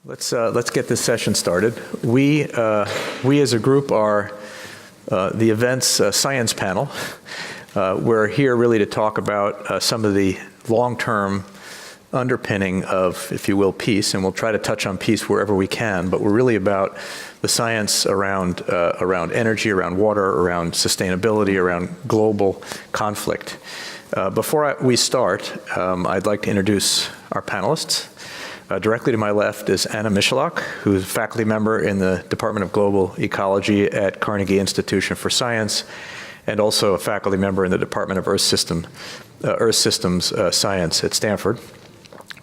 Let's get this session started. We as a group are the event's science panel. We're here really to talk about some of the long-term underpinning of, if you will, peace, and we'll try to touch on peace wherever we can, but we're really about the science around energy, around water, around sustainability, around global conflict. Before we start, I'd like to introduce our panelists. Directly to my left is Anna Michalak, who's a faculty member in the Department of Global Ecology at Carnegie Institution for Science, and also a faculty member in the Department of Earth Systems Science at Stanford.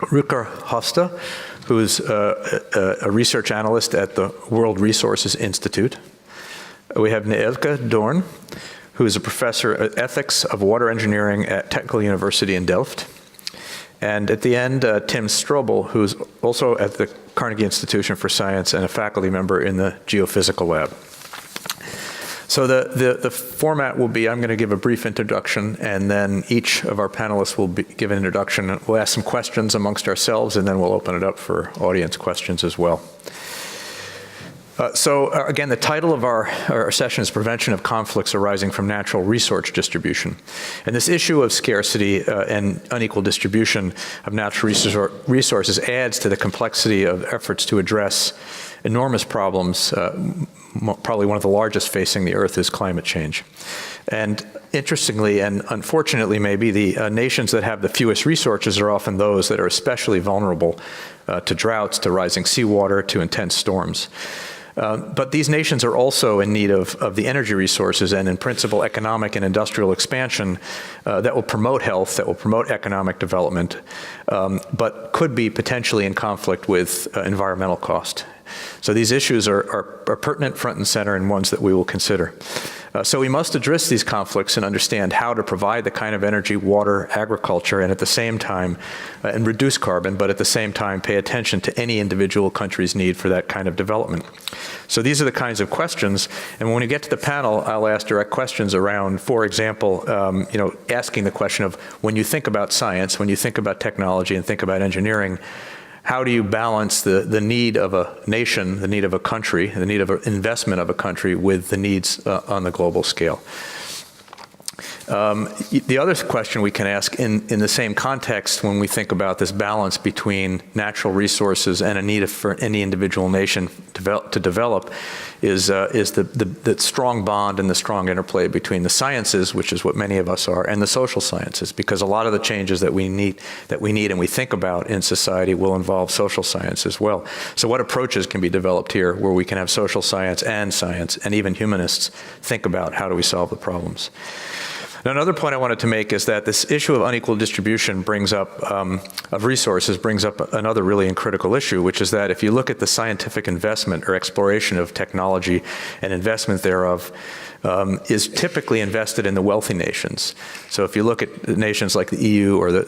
Rutger Hoste, who's a research analyst at the World Resources Institute. We have Neelke Doorn, who is a professor of ethics of water engineering at Technical University in Delft. And at the end, Tim Strobel, who's also at the Carnegie Institution for Science and a faculty member in the Geophysical Lab. So the format will be, I'm going to give a brief introduction, and then each of our panelists will give an introduction. We'll ask some questions amongst ourselves, and then we'll open it up for audience questions as well. Again, the title of our session is Prevention of Conflicts Arising from Natural Resource Distribution. And this issue of scarcity and unequal distribution of natural resources adds to the complexity of efforts to address enormous problems. Probably one of the largest facing the Earth is climate change. And interestingly, and unfortunately maybe, the nations that have the fewest resources are often those that are especially vulnerable to droughts, to rising seawater, to intense storms. But these nations are also in need of the energy resources and, in principle, economic and industrial expansion that will promote health, that will promote economic development, but could be potentially in conflict with environmental cost. So these issues are pertinent, front and center, and ones that we will consider. So we must address these conflicts and understand how to provide the kind of energy, water, agriculture, and at the same time, and reduce carbon, but at the same time pay attention to any individual country's need for that kind of development. So these are the kinds of questions, and when we get to the panel, I'll ask direct questions around, for example, asking the question of, when you think about science, when you think about technology and think about engineering, how do you balance the need of a nation, the need of a country, the need of an investment of a country with the needs on the global scale? The other question we can ask in the same context when we think about this balance between natural resources and a need for any individual nation to develop is the strong bond and the strong interplay between the sciences, which is what many of us are, and the social sciences, because a lot of the changes that we need and we think about in society will involve social science as well. So what approaches can be developed here where we can have social science, and even humanists think about how do we solve the problems? Now, another point I wanted to make is that this issue of unequal distribution of resources brings up another really critical issue, which is that if you look at the scientific investment or exploration of technology and investment thereof, is typically invested in the wealthy nations. So if you look at nations like the EU or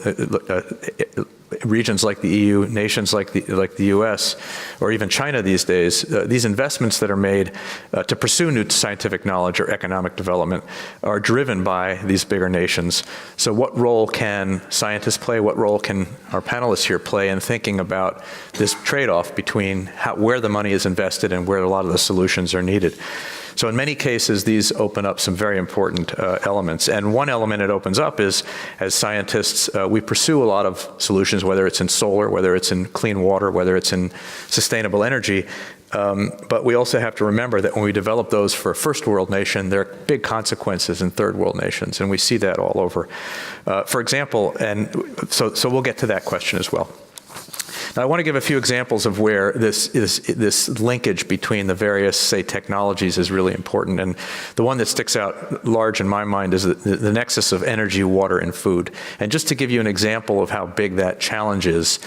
regions like the EU, nations like the US, or even China these days, these investments that are made to pursue new scientific knowledge or economic development are driven by these bigger nations. So what role can scientists play? What role can our panelists here play in thinking about this trade-off between where the money is invested and where a lot of the solutions are needed? So in many cases, these open up some very important elements. And one element it opens up is, as scientists, we pursue a lot of solutions, whether it's in solar, whether it's in clean water, whether it's in sustainable energy. But we also have to remember that when we develop those for a first world nation, there are big consequences in third world nations, and we see that all over. For example, and so we'll get to that question as well. Now, I want to give a few examples of where this linkage between the various, say, technologies is really important. And the one that sticks out large in my mind is the nexus of energy, water, and food. And just to give you an example of how big that challenge is,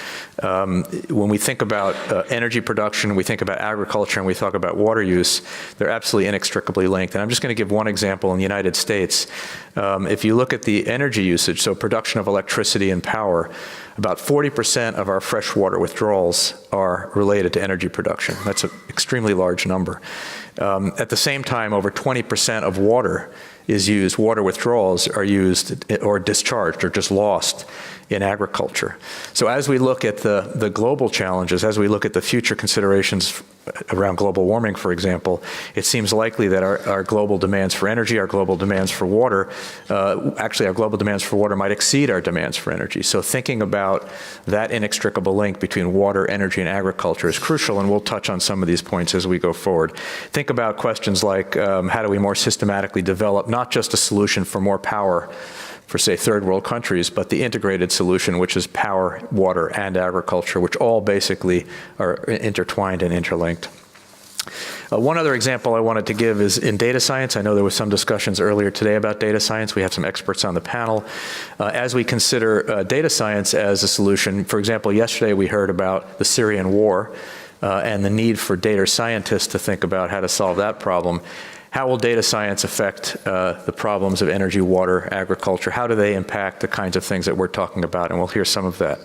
when we think about energy production, we think about agriculture, and we talk about water use, they're absolutely inextricably linked. And I'm just going to give one example in the United States. If you look at the energy usage, so production of electricity and power, about 40% of our freshwater withdrawals are related to energy production. That's an extremely large number. At the same time, over 20% of water is used, water withdrawals are used or discharged or just lost in agriculture. So as we look at the global challenges, as we look at the future considerations around global warming, for example, it seems likely that our global demands for energy, our global demands for water, actually our global demands for water might exceed our demands for energy. So thinking about that inextricable link between water, energy, and agriculture is crucial, and we'll touch on some of these points as we go forward. Think about questions like how do we more systematically develop not just a solution for more power for, say, third world countries, but the integrated solution, which is power, water, and agriculture, which all basically are intertwined and interlinked. One other example I wanted to give is in data science. I know there was some discussions earlier today about data science. We have some experts on the panel. As we consider data science as a solution, for example, yesterday we heard about the Syrian war and the need for data scientists to think about how to solve that problem. How will data science affect the problems of energy, water, agriculture? How do they impact the kinds of things that we're talking about? And we'll hear some of that.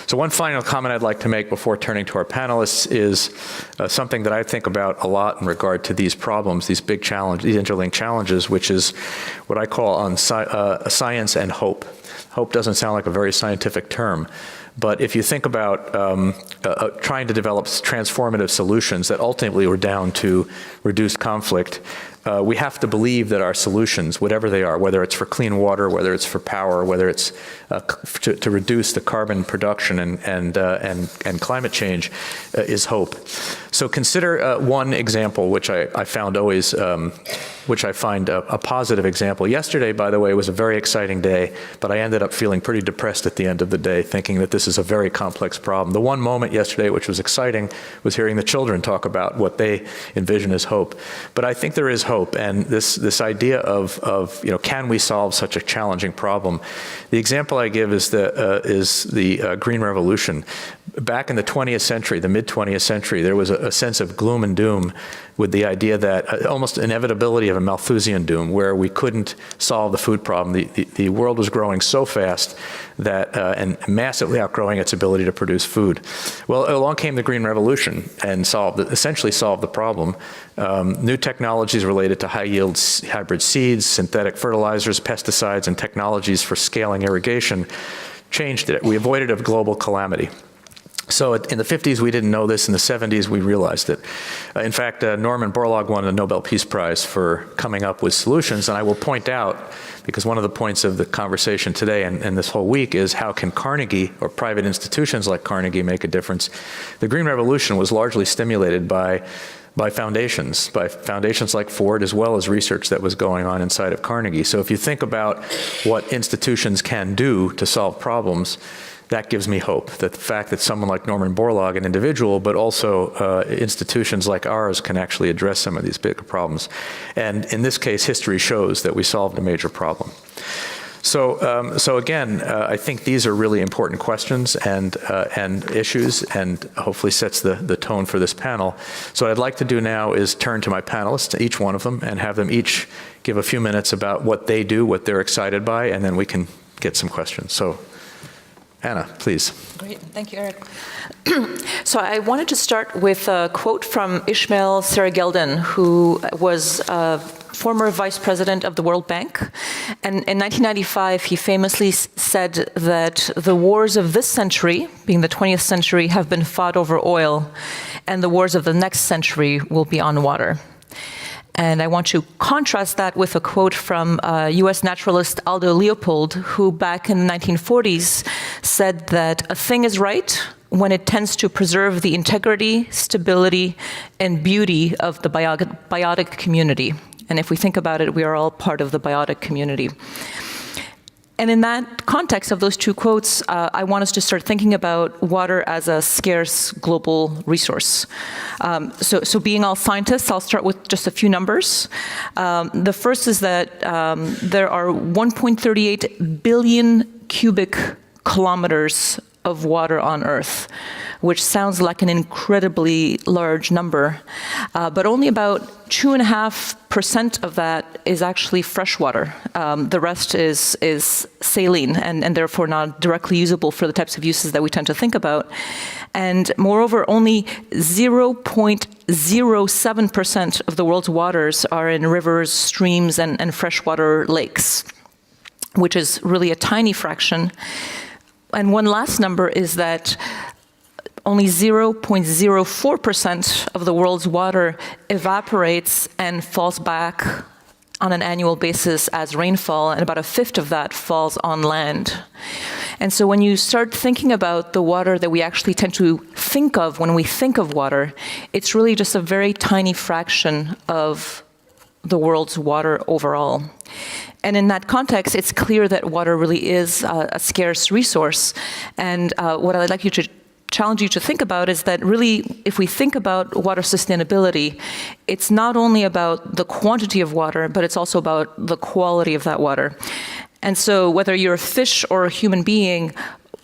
So one final comment I'd like to make before turning to our panelists is something that I think about a lot in regard to these problems, these big challenges, these interlinked challenges, which is what I call on science and hope. Hope doesn't sound like a very scientific term, but if you think about trying to develop transformative solutions that ultimately were down to reduce conflict, we have to believe that our solutions, whatever they are, whether it's for clean water, whether it's for power, whether it's to reduce the carbon production and climate change, is hope. So consider one example, which I found always, which I find a positive example. Yesterday, by the way, was a very exciting day, but I ended up feeling pretty depressed at the end of the day, thinking that this is a very complex problem. The one moment yesterday which was exciting was hearing the children talk about what they envision as hope. But I think there is hope, and this idea of can we solve such a challenging problem? The example I give is the Green Revolution. Back in the 20th century, the mid-20th century, there was a sense of gloom and doom with the idea that almost inevitability of a Malthusian doom, where we couldn't solve the food problem. The world was growing so fast that, and massively outgrowing its ability to produce food. Well, along came the Green Revolution and essentially solved the problem. New technologies related to high-yield hybrid seeds, synthetic fertilizers, pesticides, and technologies for scaling irrigation changed it. We avoided a global calamity. So in the 50s, we didn't know this. In the 70s, we realized it. In fact, Norman Borlaug won the Nobel Peace Prize for coming up with solutions. And I will point out, because one of the points of the conversation today and this whole week is how can Carnegie or private institutions like Carnegie make a difference? The Green Revolution was largely stimulated by foundations like Ford, as well as research that was going on inside of Carnegie. So if you think about what institutions can do to solve problems, that gives me hope, that the fact that someone like Norman Borlaug, an individual, but also institutions like ours can actually address some of these bigger problems. And in this case, history shows that we solved a major problem. So again, I think these are really important questions and issues, and hopefully sets the tone for this panel. So what I'd like to do now is turn to my panelists, each one of them, and have them each give a few minutes about what they do, what they're excited by, and then we can get some questions. So Anna, please. Great, thank you, Eric. So I wanted to start with a quote from Ismail Serageldin, who was former vice president of the World Bank. And in 1995, he famously said that the wars of this century, being the 20th century, have been fought over oil, and the wars of the next century will be on water. And I want to contrast that with a quote from US naturalist Aldo Leopold, who back in the 1940s said that a thing is right when it tends to preserve the integrity, stability, and beauty of the biotic community. And if we think about it, we are all part of the biotic community. And in that context of those two quotes, I want us to start thinking about water as a scarce global resource. So being all scientists, I'll start with just a few numbers. The first is that there are 1.38 billion cubic kilometers of water on Earth, which sounds like an incredibly large number, but only about 2.5% of that is actually freshwater. The rest is saline and therefore not directly usable for the types of uses that we tend to think about. And moreover, only 0.07% of the world's waters are in rivers, streams, and freshwater lakes, which is really a tiny fraction. And one last number is that only 0.04% of the world's water evaporates and falls back on an annual basis as rainfall, and about a fifth of that falls on land. And so when you start thinking about the water that we actually tend to think of when we think of water, it's really just a very tiny fraction of the world's water overall. And in that context, it's clear that water really is a scarce resource. And what I'd like you to challenge you to think about is that really, if we think about water sustainability, it's not only about the quantity of water, but it's also about the quality of that water. And so whether you're a fish or a human being,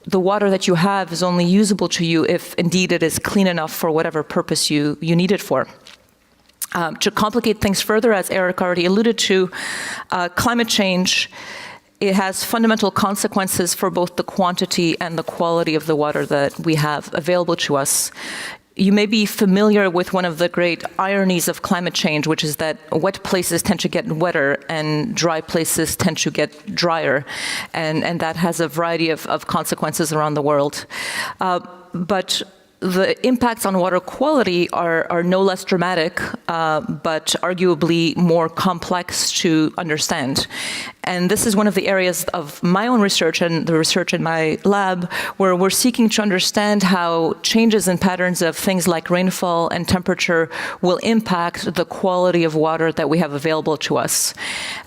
the water that you have is only usable to you if indeed it is clean enough for whatever purpose you need it for. To complicate things further, as Eric already alluded to, climate change, it has fundamental consequences for both the quantity and the quality of the water that we have available to us. You may be familiar with one of the great ironies of climate change, which is that wet places tend to get wetter and dry places tend to get drier. And that has a variety of consequences around the world. But the impacts on water quality are no less dramatic, but arguably more complex to understand. And this is one of the areas of my own research and the research in my lab where we're seeking to understand how changes in patterns of things like rainfall and temperature will impact the quality of water that we have available to us.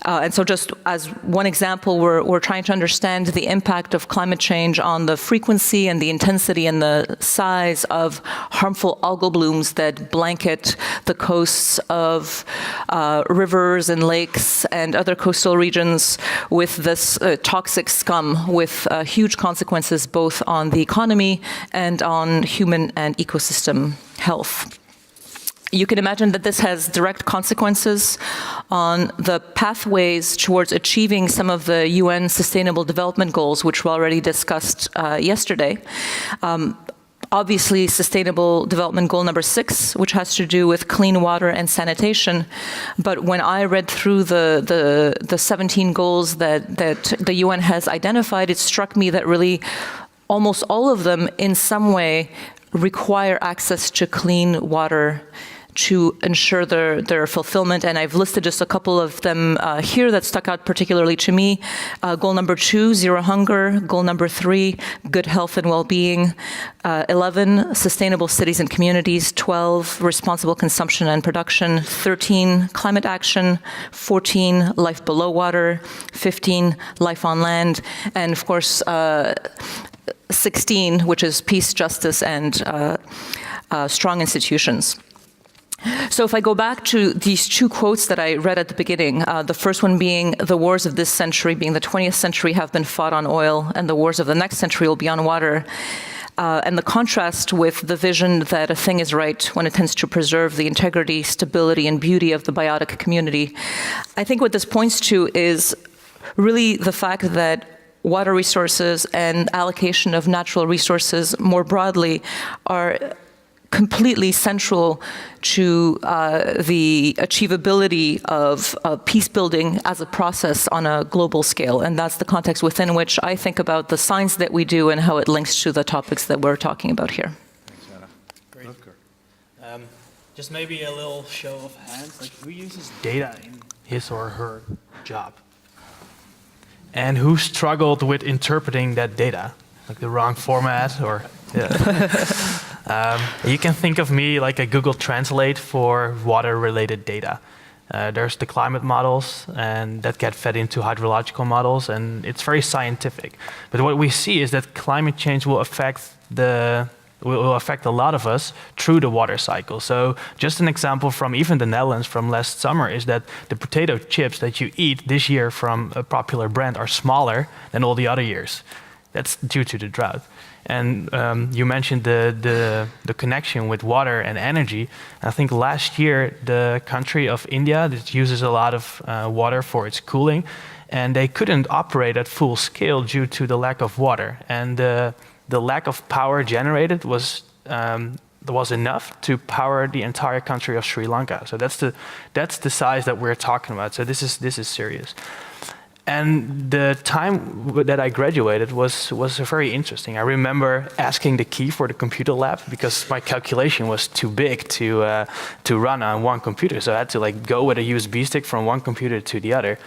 And so just as one example, we're trying to understand the impact of climate change on the frequency and the intensity and the size of harmful algal blooms that blanket the coasts of rivers and lakes and other coastal regions with this toxic scum with huge consequences both on the economy and on human and ecosystem health. You can imagine that this has direct consequences on the pathways towards achieving some of the UN Sustainable Development Goals, which were already discussed yesterday. Obviously, Sustainable Development Goal number 6, which has to do with clean water and sanitation. But when I read through the 17 goals that the UN has identified, it struck me that really almost all of them in some way require access to clean water to ensure their fulfillment. And I've listed just a couple of them here that stuck out particularly to me. Goal number 2, zero hunger. Goal number 3, good health and well-being. 11, sustainable cities and communities. 12, responsible consumption and production. 13, climate action. 14, life below water. 15, life on land. And of course, 16, which is peace, justice, and strong institutions. So if I go back to these two quotes that I read at the beginning, the first one being the wars of this century, being the 20th century, have been fought on oil, and the wars of the next century will be on water. And the contrast with the vision that a thing is right when it tends to preserve the integrity, stability, and beauty of the biotic community. I think what this points to is really the fact that water resources and allocation of natural resources more broadly are completely central to the achievability of peace building as a process on a global scale. And that's the context within which I think about the science that we do and how it links to the topics that we're talking about here. Thanks, Anna. Great. Just maybe a little show of hands, like who uses data in his or her job? And who struggled with interpreting that data? Like the wrong format or... Yeah. You can think of me like a Google Translate for water-related data. There's the climate models, and that get fed into hydrological models, and it's very scientific. But what we see is that climate change will affect a lot of us through the water cycle. So just an example from even the Netherlands from last summer is that the potato chips that you eat this year from a popular brand are smaller than all the other years. That's due to the drought. And you mentioned the connection with water and energy. I think last year, the country of India that uses a lot of water for its cooling, and they couldn't operate at full scale due to the lack of water. And the lack of power generated was enough to power the entire country of Sri Lanka. So that's the size that we're talking about. So this is serious. And the time that I graduated was very interesting. I remember asking the key for the computer lab because my calculation was too big to run on one computer. So I had to like go with a USB stick from one computer to the other.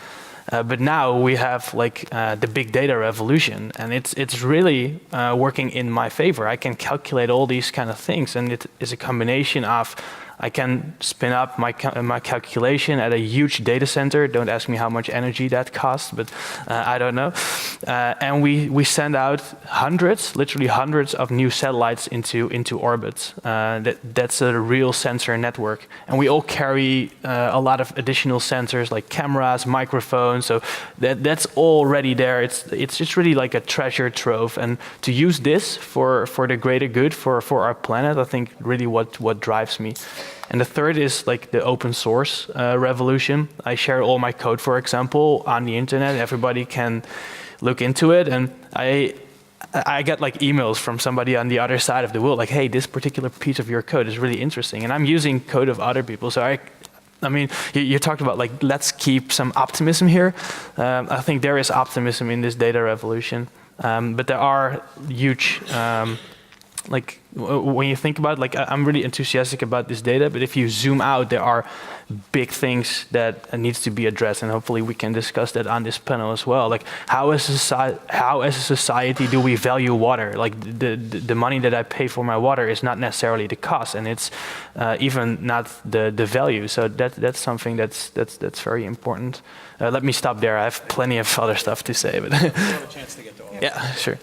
But now we have like the big data revolution, and it's really working in my favor. I can calculate all these kind of things, and it is a combination of I can spin up my calculation at a huge data center. Don't ask me how much energy that costs, but I don't know. And we send out literally hundreds of new satellites into orbit. That's a real sensor network. And we all carry a lot of additional sensors like cameras, microphones. So that's already there. It's just really like a treasure trove. And to use this for the greater good, for our planet, I think really what drives me. And the third is like the open source revolution. I share all my code, for example, on the internet. Everybody can look into it. And I get like emails from somebody on the other side of the world, like, hey, this particular piece of your code is really interesting. And I'm using code of other people. So I mean, you talked about like, let's keep some optimism here. I think there is optimism in this data revolution. But there are huge, like when you think about it, like I'm really enthusiastic about this data, but if you zoom out, there are big things that needs to be addressed, and hopefully we can discuss that on this panel as well. Like how as a society do we value water? Like the money that I pay for my water is not necessarily the cost, and it's even not the value. So that's something that's very important. Let me stop there. I have plenty of other stuff to say, but You have a chance to get to all. yeah, sure.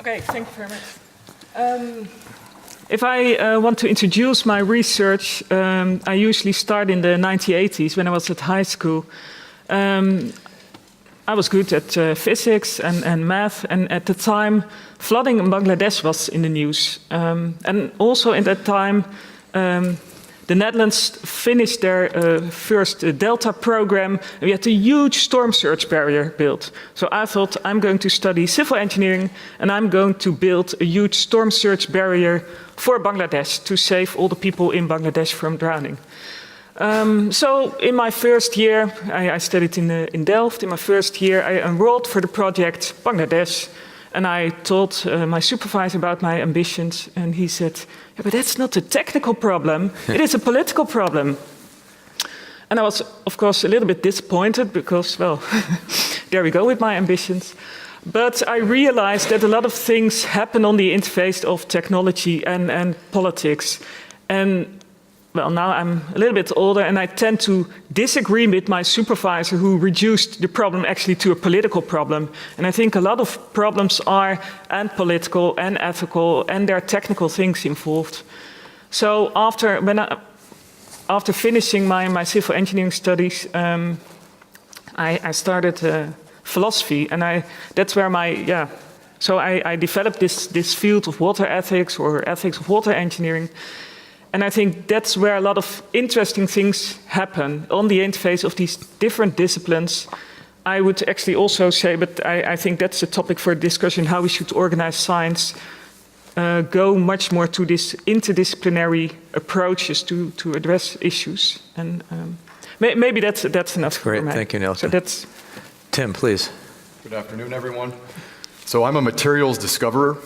Okay, thank you very much. If I want to introduce my research, I usually start in the 1980s when I was at high school. I was good at physics and math, and at the time, flooding in Bangladesh was in the news. And also in that time, the Netherlands finished their first Delta program, and we had a huge storm surge barrier built. So I thought, I'm going to study civil engineering, and I'm going to build a huge storm surge barrier for Bangladesh to save all the people in Bangladesh from drowning. So in my first year, I studied in Delft. In my first year, I enrolled for the project Bangladesh, and I told my supervisor about my ambitions, and he said, yeah, but that's not a technical problem, it is a political problem. And I was, of course, a little bit disappointed because, well, there we go with my ambitions. But I realized that a lot of things happen on the interface of technology and politics. And well, now I'm a little bit older, and I tend to disagree with my supervisor who reduced the problem actually to a political problem. And I think a lot of problems are and political and ethical, and there are technical things involved. So after finishing my civil engineering studies, I started philosophy, and that's where so I developed this field of water ethics, or ethics of water engineering. And I think that's where a lot of interesting things happen on the interface of these different disciplines. I would actually also say, but I think that's a topic for discussion, how we should organize science, go much more to this interdisciplinary approaches to address issues. And maybe that's enough. Great, thank you, Nelson. So that's Tim, please. Good afternoon, everyone. So I'm a materials discoverer.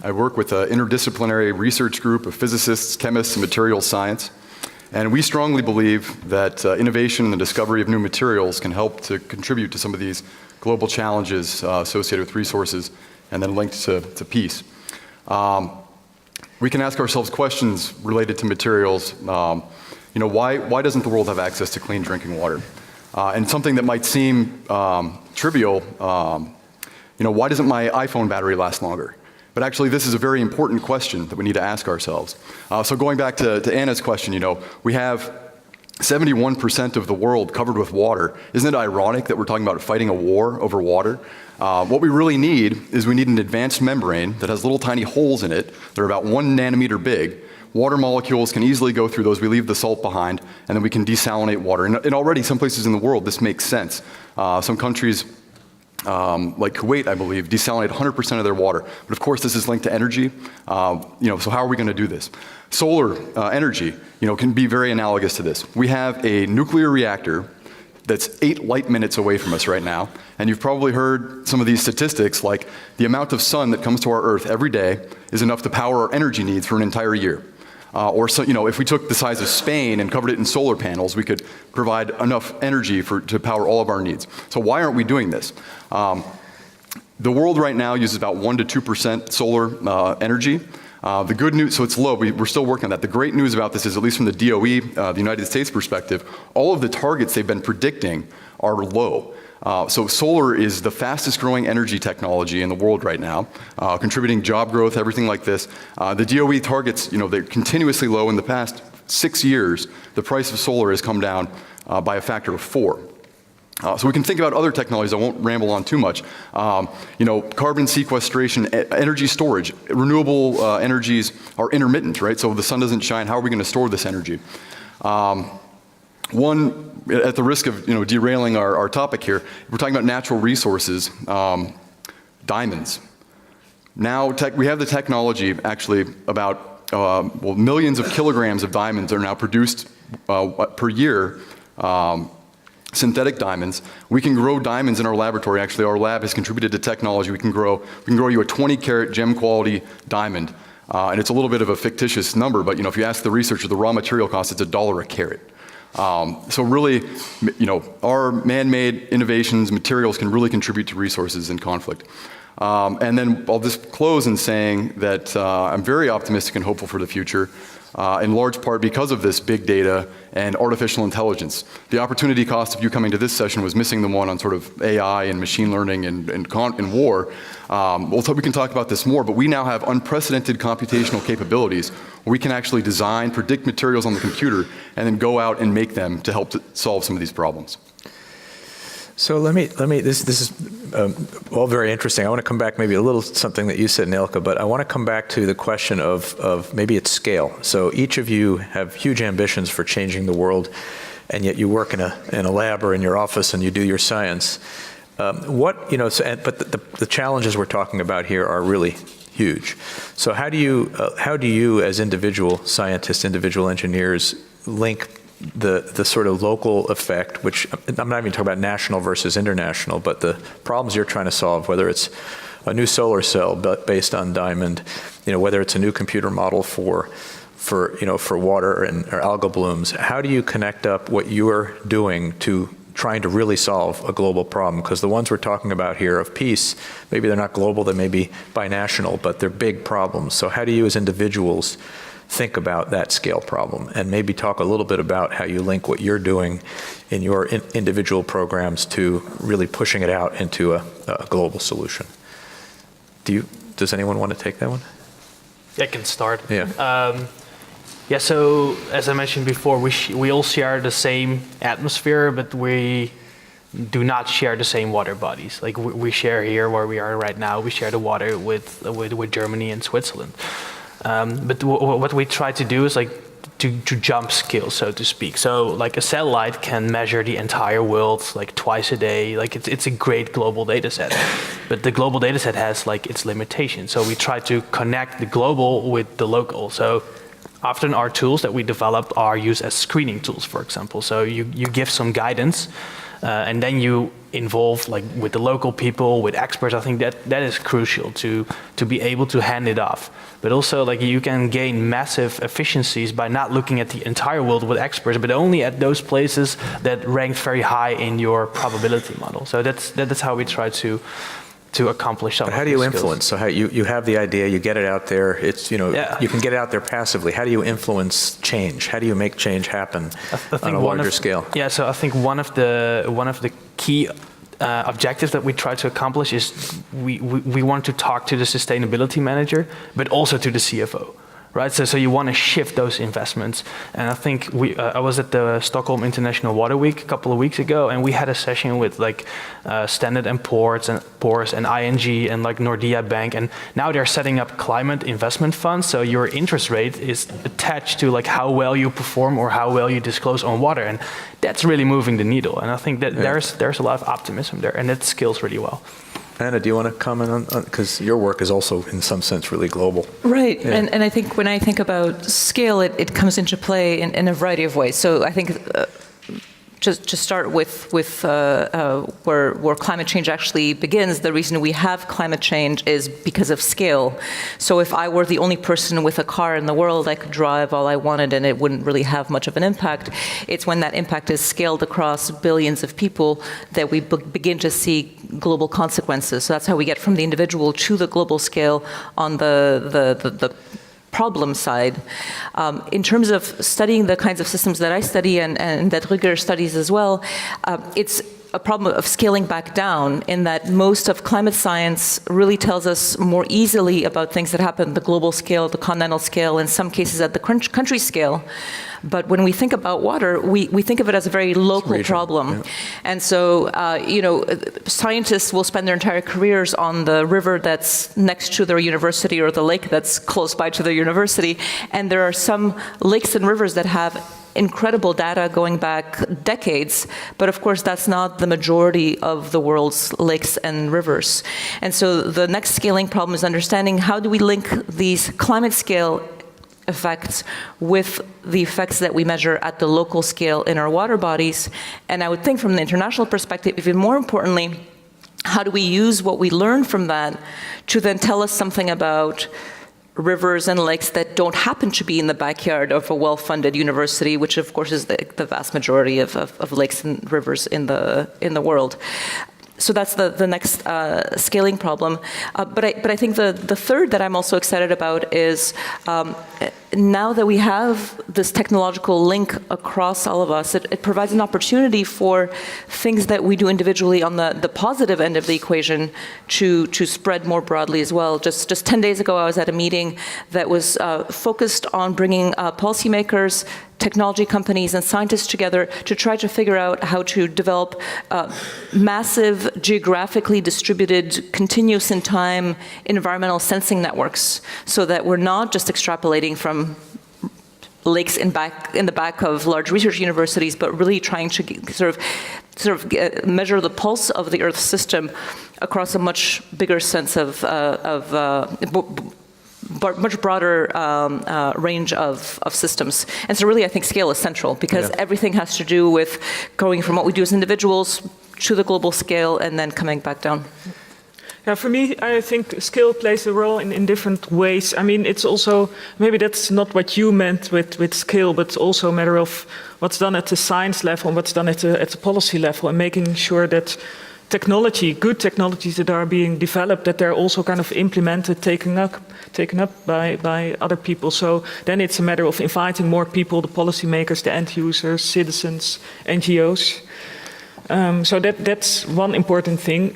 I work with an interdisciplinary research group of physicists, chemists, and materials science. And we strongly believe that innovation and the discovery of new materials can help to contribute to some of these global challenges associated with resources and then linked to peace. We can ask ourselves questions related to materials. Why doesn't the world have access to clean drinking water? And something that might seem trivial, why doesn't my iPhone battery last longer? But actually, this is a very important question that we need to ask ourselves. So going back to Anna's question, we have 71% of the world covered with water. Isn't it ironic that we're talking about fighting a war over water? What we really need is we need an advanced membrane that has little tiny holes in it. They're about 1 nanometer big. Water molecules can easily go through those. We leave the salt behind, and then we can desalinate water. And already some places in the world, this makes sense. Some countries, like Kuwait, I believe, desalinate 100% of their water. But of course, this is linked to energy. So how are we going to do this? Solar energy, can be very analogous to this. We have a nuclear reactor that's 8 light minutes away from us right now. And you've probably heard some of these statistics, like the amount of sun that comes to our Earth every day is enough to power our energy needs for an entire year. If we took the size of Spain and covered it in solar panels, we could provide enough energy to power all of our needs. So why aren't we doing this? The world right now uses about 1 to 2% solar energy. The good news, so it's low, we're still working on that. The great news about this is, at least from the DOE, the United States perspective, all of the targets they've been predicting are low. So solar is the fastest growing energy technology in the world right now, contributing job growth, everything like this. The DOE targets, they're continuously low. In the past 6 years, the price of solar has come down by a factor of 4. So we can think about other technologies. I won't ramble on too much. Carbon sequestration, energy storage. Renewable energies are intermittent, right? So if the sun doesn't shine, how are we going to store this energy? At the risk of derailing our topic here, we're talking about natural resources, diamonds. Now we have the technology, actually, about millions of kilograms of diamonds are now produced per year. Synthetic diamonds. We can grow diamonds in our laboratory. Actually, our lab has contributed to technology. We can grow you a 20-carat gem quality diamond. And it's a little bit of a fictitious number, but if you ask the researcher, the raw material cost, it's $1 a carat. So really, our man-made innovations, materials can really contribute to resources in conflict. And then I'll just close in saying that I'm very optimistic and hopeful for the future, in large part because of this big data and artificial intelligence. The opportunity cost of you coming to this session was missing the one on sort of AI and machine learning and war. We can talk about this more, but we now have unprecedented computational capabilities where we can actually design, predict materials on the computer, and then go out and make them to help solve some of these problems. So this is all very interesting. I want to come back maybe a little something that you said, Nelke, but I want to come back to the question of maybe its scale. So each of you have huge ambitions for changing the world, and yet you work in a lab or in your office and you do your science. But the challenges we're talking about here are really huge. So how do you as individual scientists, individual engineers, link the sort of local effect, which I'm not even talking about national versus international, but the problems you're trying to solve, whether it's a new solar cell based on diamond, whether it's a new computer model for water or algal blooms, how do you connect up what you're doing to trying to really solve a global problem? Because the ones we're talking about here of peace, maybe they're not global, they may be binational, but they're big problems. So how do you as individuals think about that scale problem, and maybe talk a little bit about how you link what you're doing in your individual programs to really pushing it out into a global solution? Does anyone want to take that one? I can start. Yeah. So as I mentioned before, we all share the same atmosphere, but we do not share the same water bodies. Like we share here where we are right now, we share the water with Germany and Switzerland. But what we try to do is to jump scale, so to speak. So like a satellite can measure the entire world like twice a day. Like it's a great global data set. But the global data set has its limitations. So we try to connect the global with the local. So often our tools that we develop are used as screening tools, for example. So you give some guidance, and then you involve with the local people, with experts. I think that is crucial to be able to hand it off. But also you can gain massive efficiencies by not looking at the entire world with experts, but only at those places that rank very high in your probability model. So that's how we try to accomplish something. But how do you influence? So how you have the idea, you get it out there. It's you can get it out there passively. How do you influence change? How do you make change happen on a larger scale? Yeah, so I think one of the key objectives that we try to accomplish is we want to talk to the sustainability manager, but also to the CFO. right? So you want to shift those investments. And I think I was at the Stockholm International Water Week a couple of weeks ago, and we had a session with like Standard & Poor's and ING and like Nordea Bank, and now they're setting up climate investment funds. So your interest rate is attached to like how well you perform or how well you disclose on water, and that's really moving the needle. And I think that there's a lot of optimism there, and it scales really well. Anna, do you want to comment on, because your work is also in some sense really global. Right, Yeah. and I think when I think about scale, it comes into play in a variety of ways. So I think just to start with where climate change actually begins, the reason we have climate change is because of scale. So if I were the only person with a car in the world, I could drive all I wanted and it wouldn't really have much of an impact. It's when that impact is scaled across billions of people that we begin to see global consequences. So that's how we get from the individual to the global scale on the problem side. In terms of studying the kinds of systems that I study and that Rüger studies as well, it's a problem of scaling back down in that most of climate science really tells us more easily about things that happen at the global scale, the continental scale, in some cases at the country scale. But when we think about water, we think of it as a very local problem. Yeah. And so, scientists will spend their entire careers on the river that's next to their university or the lake that's close by to their university. And there are some lakes and rivers that have incredible data going back decades, but of course that's not the majority of the world's lakes and rivers. And so the next scaling problem is understanding how do we link these climate scale effects with the effects that we measure at the local scale in our water bodies. And I would think from the international perspective, even more importantly, how do we use what we learn from that to then tell us something about rivers and lakes that don't happen to be in the backyard of a well-funded university, which of course is the vast majority of lakes and rivers in the world. So that's the next scaling problem. But I think the third that I'm also excited about is now that we have this technological link across all of us, it provides an opportunity for things that we do individually on the positive end of the equation to spread more broadly as well. Just 10 days ago, I was at a meeting that was focused on bringing policymakers, technology companies and scientists together to try to figure out how to develop massive, geographically distributed, continuous in time environmental sensing networks so that we're not just extrapolating from lakes in the back of large research universities, but really trying to sort of measure the pulse of the Earth system across a much bigger sense of much broader range of systems. And so really I think scale is central because everything has to do with going from what we do as individuals to the global scale and then coming back down. Yeah, for me, I think scale plays a role in different ways. I mean, it's also, maybe that's not what you meant with scale, but it's also a matter of what's done at the science level and what's done at the policy level, and making sure that good technologies that are being developed, that they're also kind of implemented, taken up by other people. So then it's a matter of inviting more people, the policymakers, the end users, citizens, NGOs. So that's one important thing.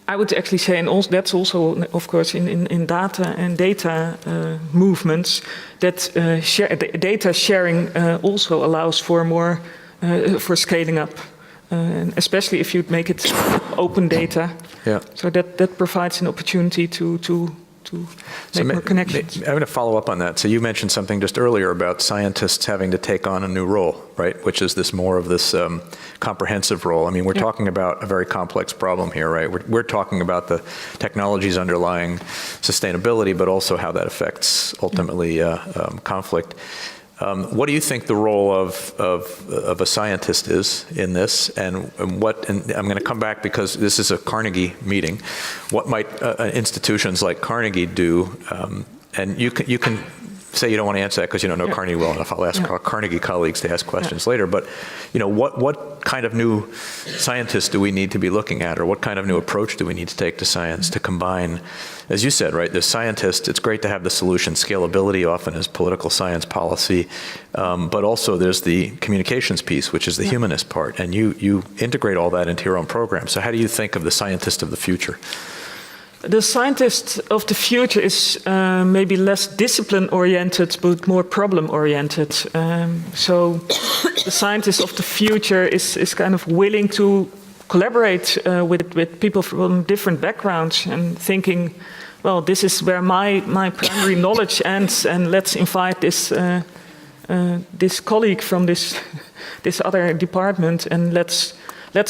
I would actually say, and also, that's also, of course, in data and data movements, that data sharing also allows for more, for scaling up. And especially if you make it open data. Yeah. So that provides an opportunity to make more connections. I'm going to follow up on that. So you mentioned something just earlier about scientists having to take on a new role, right? Which is this comprehensive role. I mean, we're talking about a very complex problem here, right? We're talking about the technologies underlying sustainability, but also how that affects ultimately conflict. What do you think the role of a scientist is in this, and I'm going to come back because this is a Carnegie meeting. What might institutions like Carnegie do? And you can say you don't want to answer that because you don't know Carnegie well enough. I'll ask our Carnegie colleagues to ask questions later. But what kind of new scientists do we need to be looking at, or what kind of new approach do we need to take to science to combine, as you said, right? The scientist, it's great to have the solution. Scalability often is political science policy, but also there's the communications piece, which is the humanist part, and you integrate all that into your own program. So how do you think of the scientist of the future? The scientist of the future is maybe less discipline-oriented, but more problem-oriented. So the scientist of the future is kind of willing to collaborate with people from different backgrounds and thinking, well, this is where my primary knowledge ends, and let's invite this colleague from this other department, and let's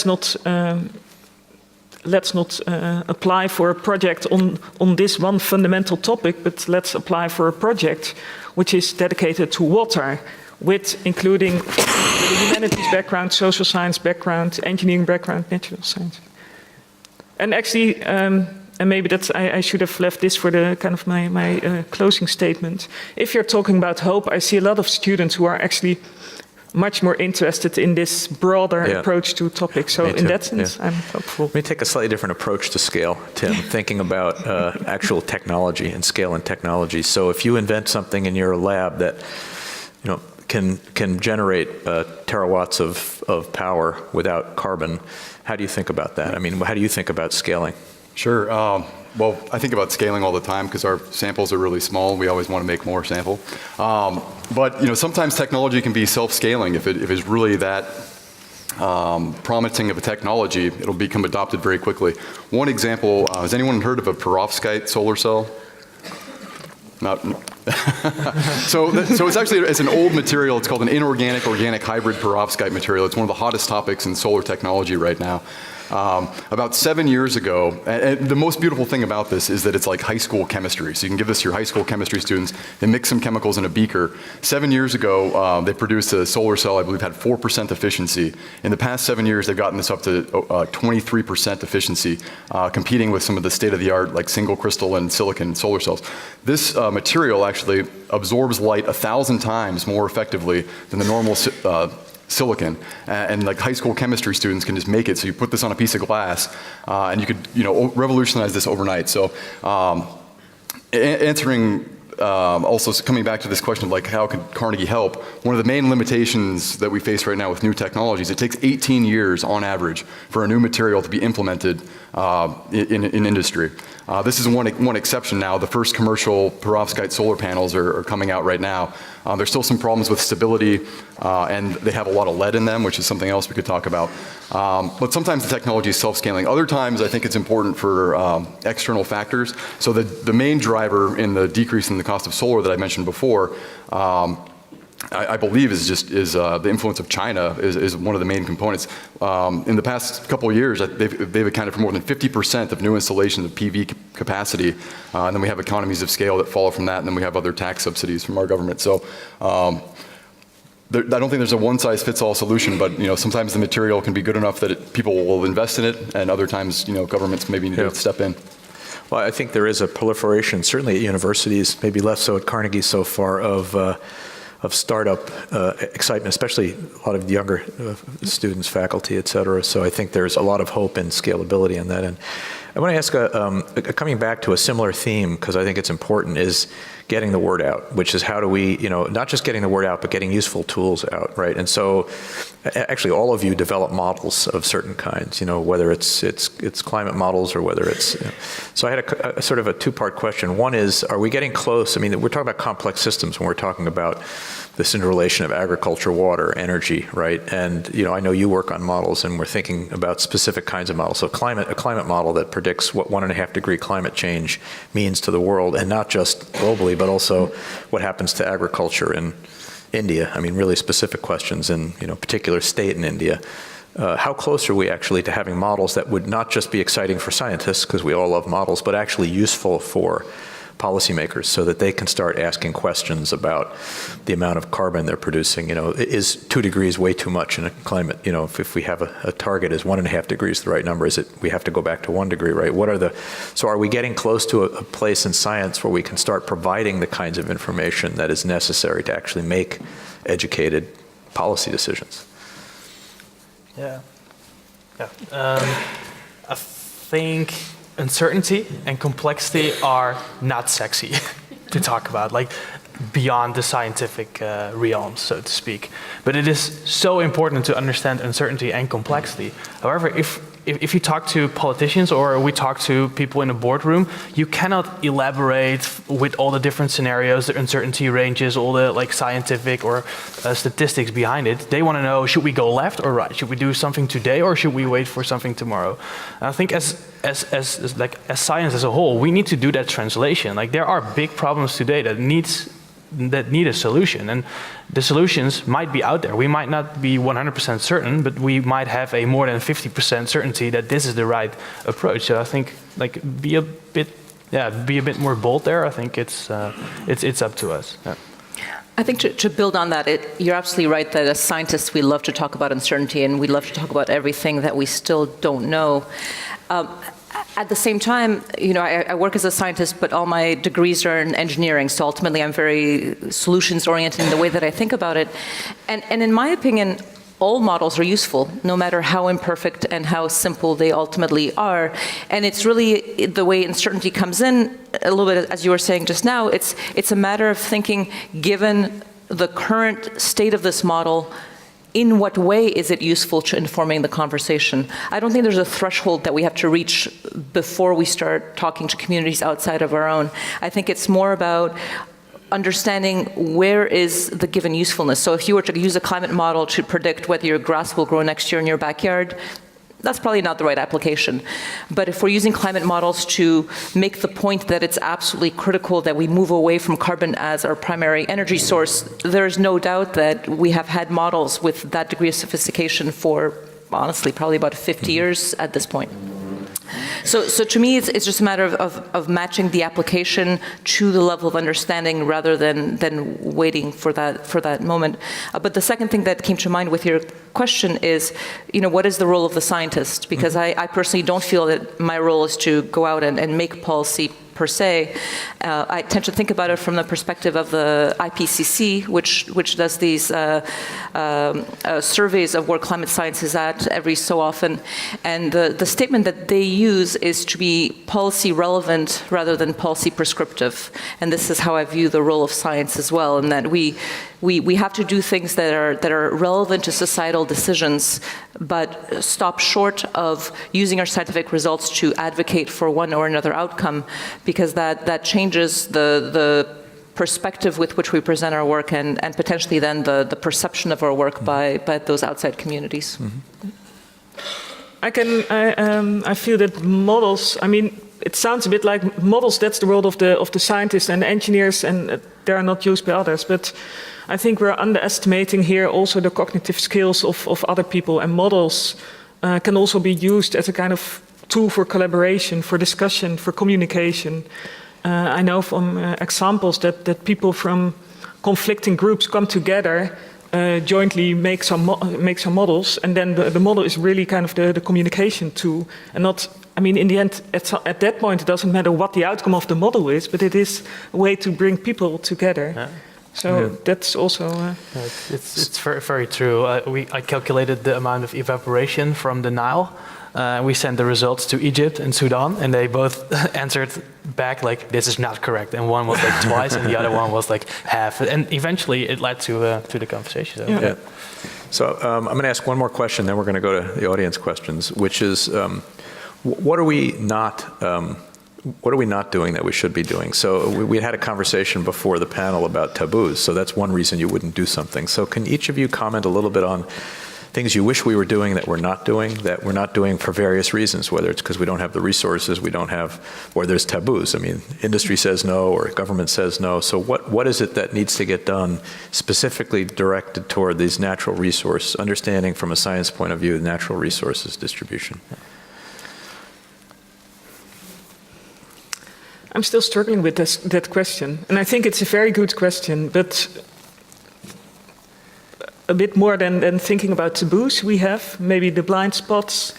not apply for a project on this one fundamental topic, but let's apply for a project which is dedicated to water, with including the humanities background, social science background, engineering background, natural science. And actually, and maybe I should have left this for the kind of my closing statement. If you're talking about hope, I see a lot of students who are actually much more interested in this broader approach to topics. So in that sense, I'm hopeful. Let me take a slightly different approach to scale, Tim, thinking about actual technology and scale and technology. So if you invent something in your lab that can generate terawatts of power without carbon, how do you think about that? I mean, how do you think about scaling? Sure. Well, I think about scaling all the time because our samples are really small. We always want to make more sample. But sometimes technology can be self-scaling. If it's really that promising of a technology, it'll become adopted very quickly. One example, has anyone heard of a perovskite solar cell? Not. So it's an old material. It's called an inorganic organic hybrid perovskite material. It's one of the hottest topics in solar technology right now. About 7 years ago, and the most beautiful thing about this is that it's like high school chemistry. So you can give this to your high school chemistry students. They mix some chemicals in a beaker. 7 years ago, they produced a solar cell, I believe, had 4% efficiency. In the past 7 years, they've gotten this up to 23% efficiency, competing with some of the state-of-the-art like single crystal and silicon solar cells. This material actually absorbs light 1,000 times more effectively than the normal silicon, and like high school chemistry students can just make it. So you put this on a piece of glass, and you could revolutionize this overnight. So answering also coming back to this question of like how can Carnegie help, one of the main limitations that we face right now with new technologies, it takes 18 years on average for a new material to be implemented in industry. This is one exception now. The first commercial perovskite solar panels are coming out right now. There's still some problems with stability, and they have a lot of lead in them, which is something else we could talk about. But sometimes the technology is self-scaling. Other times I think it's important for external factors. So the main driver in the decrease in the cost of solar that I mentioned before, I believe is the influence of China is one of the main components. In the past couple of years, they've accounted for more than 50% of new installations of PV capacity, and then we have economies of scale that follow from that, and then we have other tax subsidies from our government. So I don't think there's a one-size-fits-all solution, but sometimes the material can be good enough that people will invest in it, and other times governments maybe need to step in. Well, I think there is a proliferation, certainly at universities, maybe less so at Carnegie so far, of startup excitement, especially a lot of younger students, faculty, et cetera. So I think there's a lot of hope and scalability in that. And I want to ask, coming back to a similar theme, because I think it's important, is getting the word out, which is how do we, not just getting the word out, but getting useful tools out, right? And so actually all of you develop models of certain kinds, whether it's climate models or whether it's, So I had a sort of a two-part question. One is, are we getting close? I mean, we're talking about complex systems when we're talking about this interrelation of agriculture, water, energy, right? And I know you work on models, and we're thinking about specific kinds of models. So a climate model that predicts what 1.5 degree climate change means to the world, and not just globally, but also what happens to agriculture in India. I mean, really specific questions in a particular state in India. How close are we actually to having models that would not just be exciting for scientists, because we all love models, but actually useful for policymakers so that they can start asking questions about the amount of carbon they're producing? Is 2 degrees way too much in a climate? If we have a target is 1.5 degrees the right number, is it we have to go back to 1 degree, right? So are we getting close to a place in science where we can start providing the kinds of information that is necessary to actually make educated policy decisions? Yeah. I think uncertainty and complexity are not sexy to talk about, like beyond the scientific realm, so to speak. But it is so important to understand uncertainty and complexity. However, if if you talk to politicians or we talk to people in a boardroom, you cannot elaborate with all the different scenarios, the uncertainty ranges, all the like scientific or statistics behind it. They want to know, should we go left or right? Should we do something today or should we wait for something tomorrow? And I think as science as a whole, we need to do that translation. Like there are big problems today that need a solution, and the solutions might be out there. We might not be 100% certain, but we might have a more than 50% certainty that this is the right approach. So I think like be a bit more bold there. I think it's up to us. Yeah. I think to build on that, you're absolutely right that as scientists we love to talk about uncertainty and we love to talk about everything that we still don't know. At the same time, I work as a scientist, but all my degrees are in engineering, so ultimately I'm very solutions-oriented in the way that I think about it. And in my opinion, all models are useful, no matter how imperfect and how simple they ultimately are. And it's really the way uncertainty comes in, a little bit as you were saying just now, it's a matter of thinking, given the current state of this model, in what way is it useful to informing the conversation? I don't think there's a threshold that we have to reach before we start talking to communities outside of our own. I think it's more about understanding where is the given usefulness. So if you were to use a climate model to predict whether your grass will grow next year in your backyard, that's probably not the right application. But if we're using climate models to make the point that it's absolutely critical that we move away from carbon as our primary energy source, there's no doubt that we have had models with that degree of sophistication for, honestly, probably about 50 years at this point. So to me, it's just a matter of matching the application to the level of understanding rather than waiting for that moment. But the second thing that came to mind with your question is, what is the role of the scientist? Because I personally don't feel that my role is to go out and make policy per se. I tend to think about it from the perspective of the IPCC, which does these surveys of where climate science is at every so often. And the statement that they use is to be policy relevant rather than policy prescriptive. And this is how I view the role of science as well, in that we have to do things that are relevant to societal decisions, but stop short of using our scientific results to advocate for one or another outcome, because that changes the perspective with which we present our work and potentially then the perception of our work by those outside communities. Mm-hmm. I feel that models, it sounds a bit like models, that's the world of the scientists and the engineers, and they are not used by others. But I think we're underestimating here also the cognitive skills of other people, and models can also be used as a kind of tool for collaboration, for discussion, for communication. I know from examples that people from conflicting groups come together, jointly make some models, and then the model is really kind of the communication tool, and not. In the end, at that point, it doesn't matter what the outcome of the model is, but it is a way to bring people together. Yeah. So that's also... It's very, very true. I calculated the amount of evaporation from the Nile. We sent the results to Egypt and Sudan, and they both answered back like, this is not correct. And one was like twice, and the other one was like half. And eventually, it led to the conversation. So, yeah. So I'm going to ask one more question, then we're going to go to the audience questions, which is... What are we not doing that we should be doing? So we had a conversation before the panel about taboos, so that's one reason you wouldn't do something. So can each of you comment a little bit on things you wish we were doing that we're not doing for various reasons, whether it's because we don't have the resources, or there's taboos. Industry says no, or government says no. So what is it that needs to get done specifically directed toward these natural resource, understanding from a science point of view, natural resources distribution? I'm still struggling with that question. And I think it's a very good question, but a bit more than thinking about taboos we have, maybe the blind spots,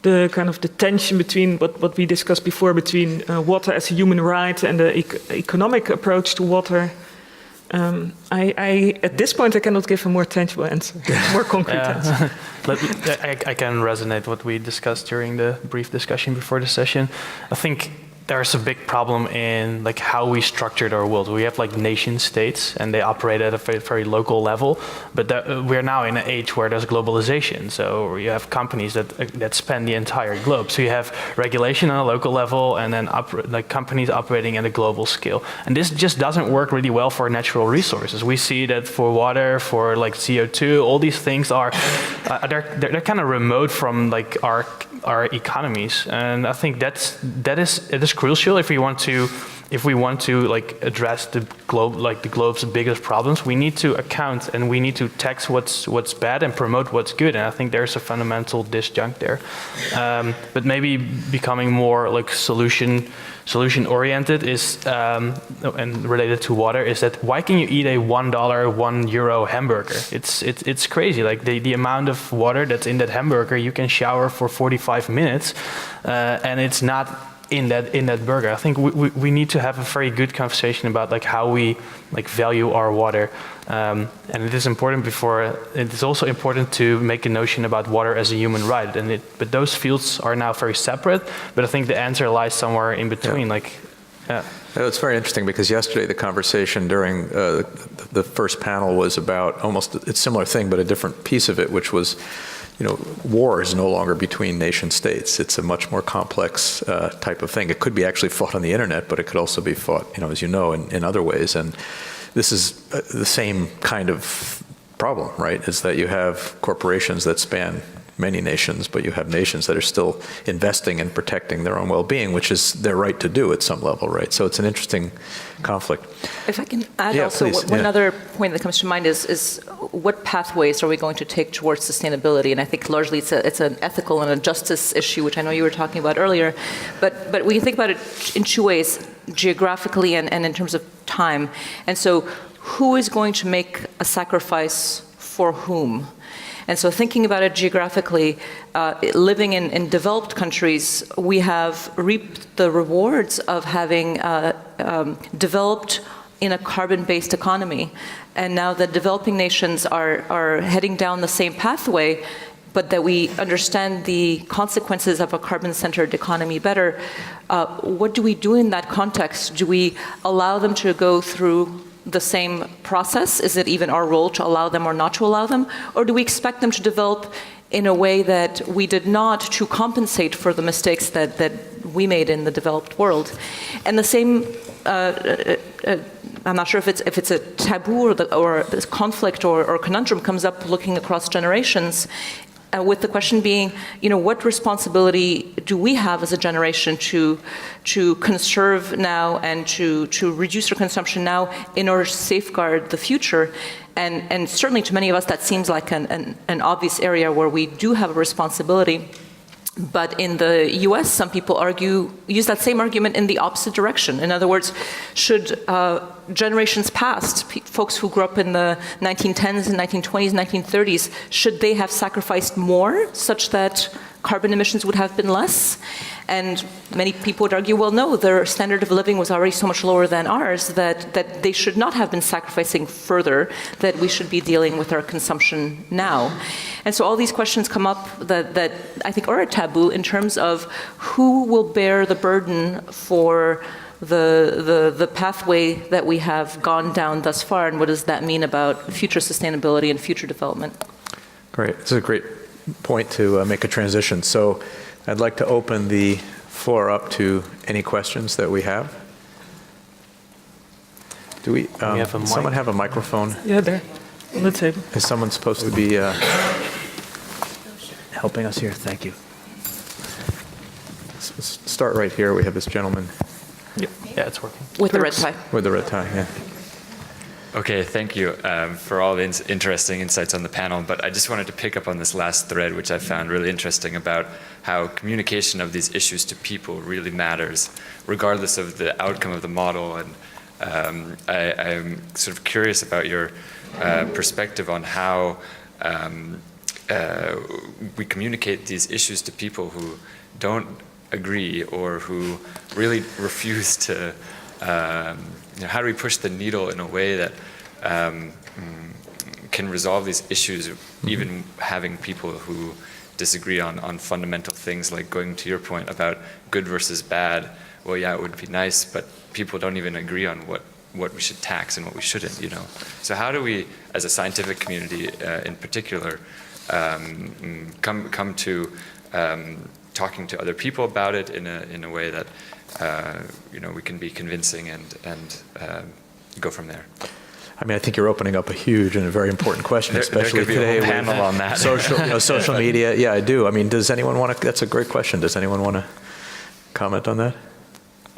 the kind of the tension between what we discussed before, between water as a human right and the economic approach to water. At this point, I cannot give a more tangible answer, more concrete answer. I can resonate what we discussed during the brief discussion before the session. I think there's a big problem in like how we structured our world. We have like nation states and they operate at a very, very local level, but we're now in an age where there's globalization. So you have companies that span the entire globe. So you have regulation on a local level and then like companies operating at a global scale. And this just doesn't work really well for natural resources. We see that for water, for like CO2, all these things are, they're kind of remote from like our economies, and I think it is crucial if we want to like address the globe's biggest problems. We need to account and we need to tax what's bad and promote what's good. And I think there's a fundamental disjunct there. But maybe becoming more like solution oriented is and related to water is that why can you eat a $1, €1 hamburger? It's crazy. Like the amount of water that's in that hamburger, you can shower for 45 minutes, and it's not in that burger. I think we need to have a very good conversation about like how we like value our water, and it is important it is also important to make a notion about water as a human right. But those fields are now very separate. But I think the answer lies somewhere in between. Yeah. It's very interesting because yesterday the conversation during the first panel was about almost a similar thing, but a different piece of it, which was, war is no longer between nation states. It's a much more complex type of thing. It could be actually fought on the internet, but it could also be fought, as you know, in other ways. And this is the same kind of problem, right? Is that you have corporations that span many nations, but you have nations that are still investing and protecting their own well-being, which is their right to do at some level, right? So it's an interesting conflict. If I can add one other point that comes to mind is what pathways are we going to take towards sustainability? And I think largely it's an ethical and a justice issue, which I know you were talking about earlier. But we can think about it in two ways, geographically and in terms of time. And so who is going to make a sacrifice for whom? And so thinking about it geographically, living in developed countries, we have reaped the rewards of having developed in a carbon-based economy. And now the developing nations are heading down the same pathway, but that we understand the consequences of a carbon-centered economy better. What do we do in that context? Do we allow them to go through the same process? Is it even our role to allow them or not to allow them? Or do we expect them to develop in a way that we did not to compensate for the mistakes that we made in the developed world? And the same, I'm not sure if it's a taboo or this conflict or conundrum comes up looking across generations, with the question being, what responsibility do we have as a generation to conserve now and to reduce our consumption now in order to safeguard the future? And certainly to many of us that seems like an obvious area where we do have a responsibility. But in the US, some people use that same argument in the opposite direction. In other words, should generations past, folks who grew up in the 1910s and 1920s, 1930s, should they have sacrificed more such that carbon emissions would have been less? And many people would argue, well, no, their standard of living was already so much lower than ours that they should not have been sacrificing further, that we should be dealing with our consumption now. And so all these questions come up that I think are a taboo in terms of who will bear the burden for the pathway that we have gone down thus far, and what does that mean about future sustainability and future development? Great. This is a great point to make a transition. So I'd like to open the floor up to any questions that we have. Do we have someone have a microphone? Yeah, there, on the table. Is someone supposed to be helping us here? Thank you. Let's start right here. We have this gentleman. Yep. Yeah, it's working. With the red tie. With the red tie, yeah. Okay, thank you for all the interesting insights on the panel, but I just wanted to pick up on this last thread, which I found really interesting, about how communication of these issues to people really matters, regardless of the outcome of the model. And I'm sort of curious about your perspective on how we communicate these issues to people who don't agree or who really refuse to how do we push the needle in a way that can resolve these issues, even having people who disagree on fundamental things, like going to your point about good versus bad. Well, yeah, it would be nice, but people don't even agree on what we should tax and what we shouldn't, you know. So how do we, as a scientific community in particular, come to talking to other people about it in a way that you know, we can be convincing and go from there? I mean, I think you're opening up a huge and a very important question, especially there could be today a whole with panel on that. social media. Yeah, I do. I mean, does anyone want to? That's a great question. Does anyone want to comment on that?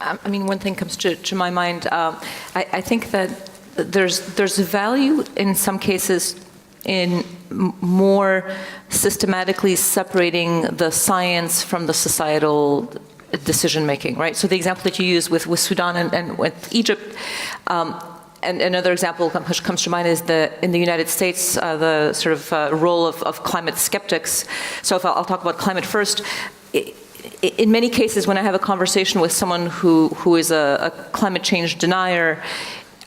I mean, one thing comes to my mind. I think that there's value in some cases in more systematically separating the science from the societal decision making, right? So the example that you use with Sudan and with Egypt. And another example which comes to mind is in the United States, the sort of role of climate skeptics. So if I'll talk about climate first. In many cases, when I have a conversation with someone who is a climate change denier,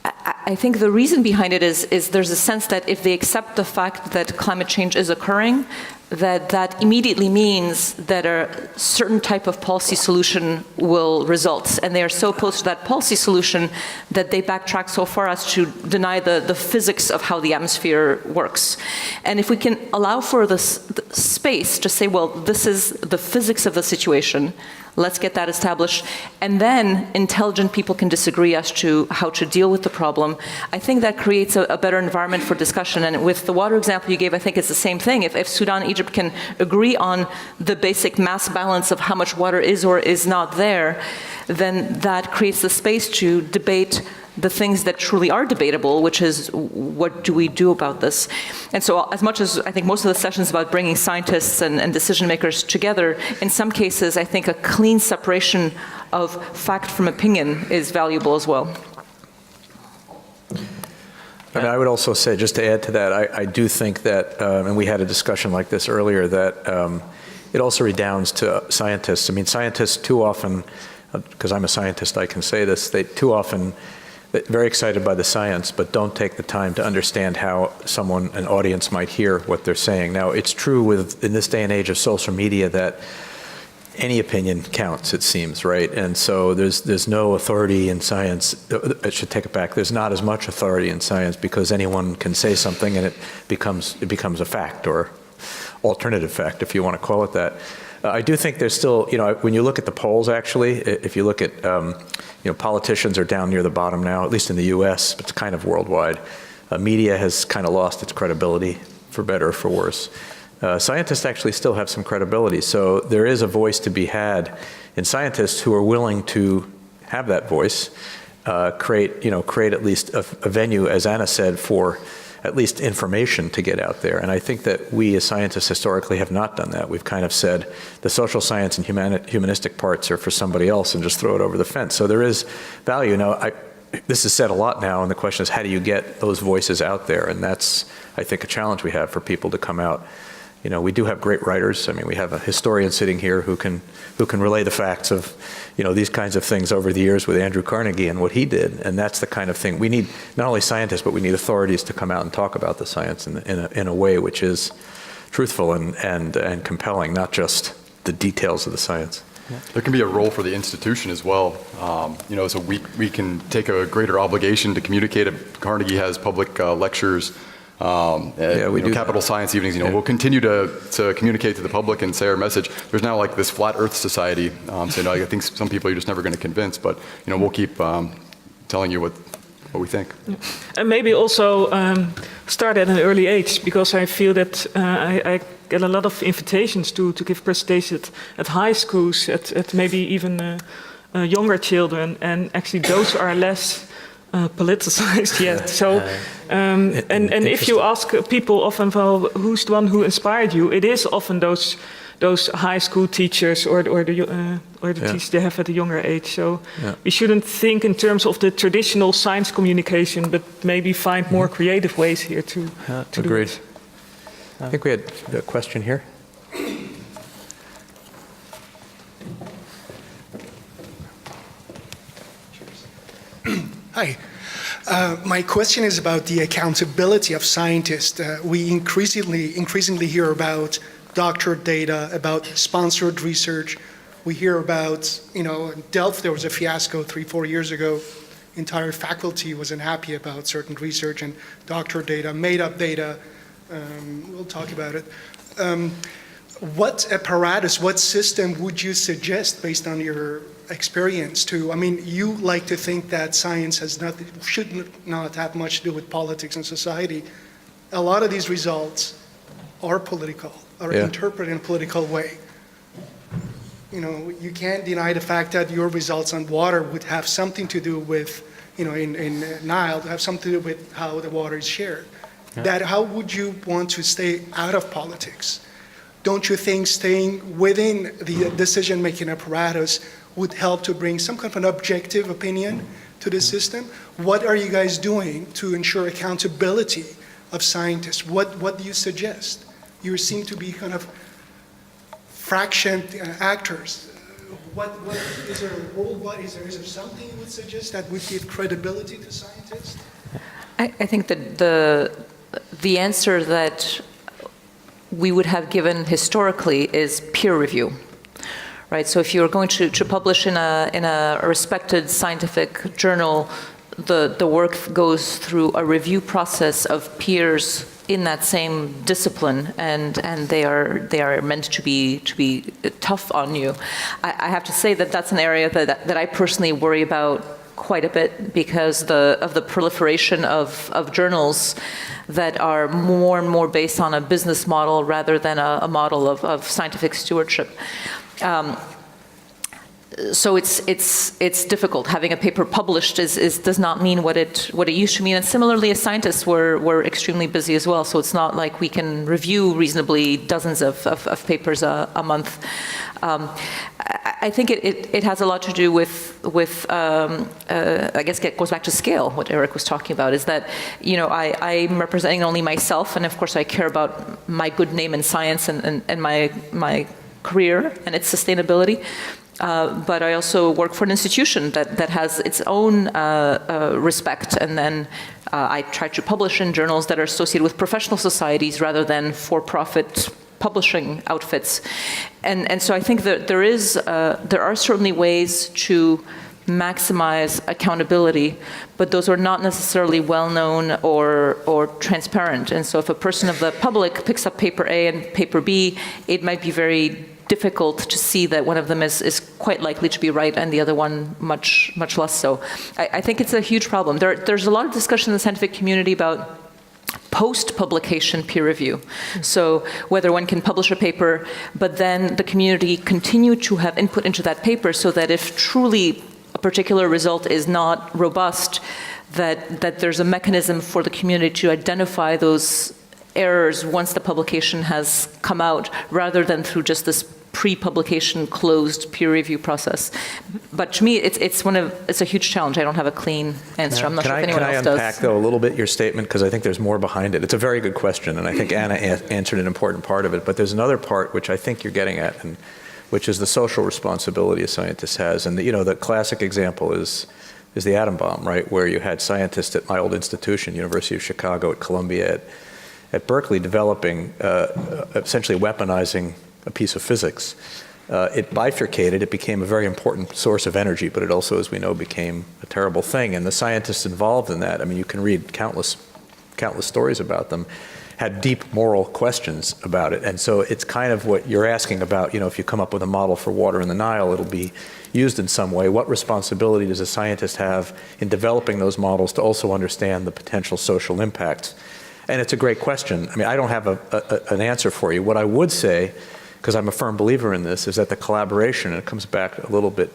I think the reason behind it is there's a sense that if they accept the fact that climate change is occurring, that immediately means that a certain type of policy solution will result. And they are so opposed to that policy solution that they backtrack so far as to deny the physics of how the atmosphere works. And if we can allow for the space to say, well, this is the physics of the situation, let's get that established, and then intelligent people can disagree as to how to deal with the problem, I think that creates a better environment for discussion. And with the water example you gave, I think it's the same thing. If Sudan and Egypt can agree on the basic mass balance of how much water is or is not there, then that creates the space to debate the things that truly are debatable, which is what do we do about this? And so as much as I think most of the sessions about bringing scientists and decision makers together, in some cases I think a clean separation of fact from opinion is valuable as well. And I would also say, just to add to that, I do think that, and we had a discussion like this earlier, that it also redounds to scientists. I mean, scientists too often, because I'm a scientist, I can say this, they too often very excited by the science, but don't take the time to understand how an audience might hear what they're saying. Now, it's true in this day and age of social media that any opinion counts, it seems, right? And so there's no authority in science. I should take it back. There's not as much authority in science because anyone can say something and it becomes a fact or alternative fact, if you want to call it that. I do think there's still, when you look at the polls, actually, if you look at, politicians are down near the bottom now, at least in the U.S., but it's kind of worldwide. Media has kind of lost its credibility, for better or for worse. Scientists actually still have some credibility, so there is a voice to be had in scientists who are willing to have that voice, create at least a venue, as Anna said, for at least information to get out there. And I think that we as scientists historically have not done that. We've kind of said the social science and humanistic parts are for somebody else and just throw it over the fence. So there is value. Now, this is said a lot now, and the question is, how do you get those voices out there? And that's, I think, a challenge we have for people to come out. We do have great writers. I mean, we have a historian sitting here who can relay the facts of, these kinds of things over the years with Andrew Carnegie and what he did. And that's the kind of thing we need. Not only scientists, but we need authorities to come out and talk about the science in a way which is truthful and compelling, not just the details of the science. There can be a role for the institution as well. So we can take a greater obligation to communicate. Carnegie has public lectures. We do Capital Science Evenings. We'll continue to communicate to the public and say our message. There's now like this Flat Earth Society. So I think some people you're just never going to convince, but we'll keep telling you what we think. And maybe also start at an early age, because I feel that I get a lot of invitations to give presentations at high schools, at maybe even younger children, and actually those are less politicized yet. So, and if you ask people often, well, who's the one who inspired you? It is often those high school teachers or the teachers they have at a younger age. So we shouldn't think in terms of the traditional science communication, but maybe find more creative ways here to do it. I think we had a question here. Hi. My question is about the accountability of scientists. We increasingly hear about doctored data, about sponsored research. We hear about, in Delft, there was a fiasco 3-4 years ago. Entire faculty wasn't happy about certain research and doctored data, made up data. We'll talk about it. What apparatus, what system would you suggest based on your experience to, you like to think that science should not have much to do with politics and society. A lot of these results are political, are interpreted in a political way. You can't deny the fact that your results on water would have something to do with, in Nile, have something to do with how the water is shared. That how would you want to stay out of politics? Don't you think staying within the decision-making apparatus would help to bring some kind of an objective opinion to the system? What are you guys doing to ensure accountability of scientists? What do you suggest? You seem to be kind of fractioned actors. What is there a role? Is there something you would suggest that would give credibility to scientists? I think that the answer that we would have given historically is peer review, right? So if you're going to publish in a respected scientific journal, the work goes through a review process of peers in that same discipline, and they are meant to be tough on you. I have to say that that's an area that I personally worry about quite a bit because of the proliferation of journals that are more and more based on a business model rather than a model of scientific stewardship. So it's difficult. Having a paper published does not mean what it used to mean. And similarly, as scientists, we're extremely busy as well. So it's not like we can review reasonably dozens of papers a month. I think it has a lot to do with I guess it goes back to scale. What Eric was talking about is that I'm representing only myself, and of course I care about my good name in science and my career and its sustainability. But I also work for an institution that has its own respect, and then I try to publish in journals that are associated with professional societies rather than for-profit publishing outfits. And so I think that there are certainly ways to maximize accountability, but those are not necessarily well-known or transparent. And so if a person of the public picks up paper A and paper B, it might be very difficult to see that one of them is quite likely to be right and the other one much less so. I think it's a huge problem. There's a lot of discussion in the scientific community about post-publication peer review. So whether one can publish a paper, but then the community continue to have input into that paper so that if truly a particular result is not robust, that there's a mechanism for the community to identify those errors once the publication has come out, rather than through just this pre-publication closed peer review process. But to me, it's a huge challenge. I don't have a clean answer. I'm not sure if anyone else does. Can I unpack, though, a little bit your statement, because I think there's more behind it. It's a very good question, and I think Anna answered an important part of it. But there's another part which I think you're getting at, and which is the social responsibility a scientist has. And the classic example is the atom bomb, right? Where you had scientists at my old institution, University of Chicago, at Columbia, at Berkeley, developing, essentially weaponizing a piece of physics. It bifurcated. It became a very important source of energy, but it also, as we know, became a terrible thing. And the scientists involved in that, you can read countless stories about them, had deep moral questions about it. And so it's kind of what you're asking about, if you come up with a model for water in the Nile, it'll be used in some way. What responsibility does a scientist have in developing those models to also understand the potential social impacts? And it's a great question. I don't have an answer for you. What I would say, because I'm a firm believer in this, is that the collaboration, and it comes back a little bit,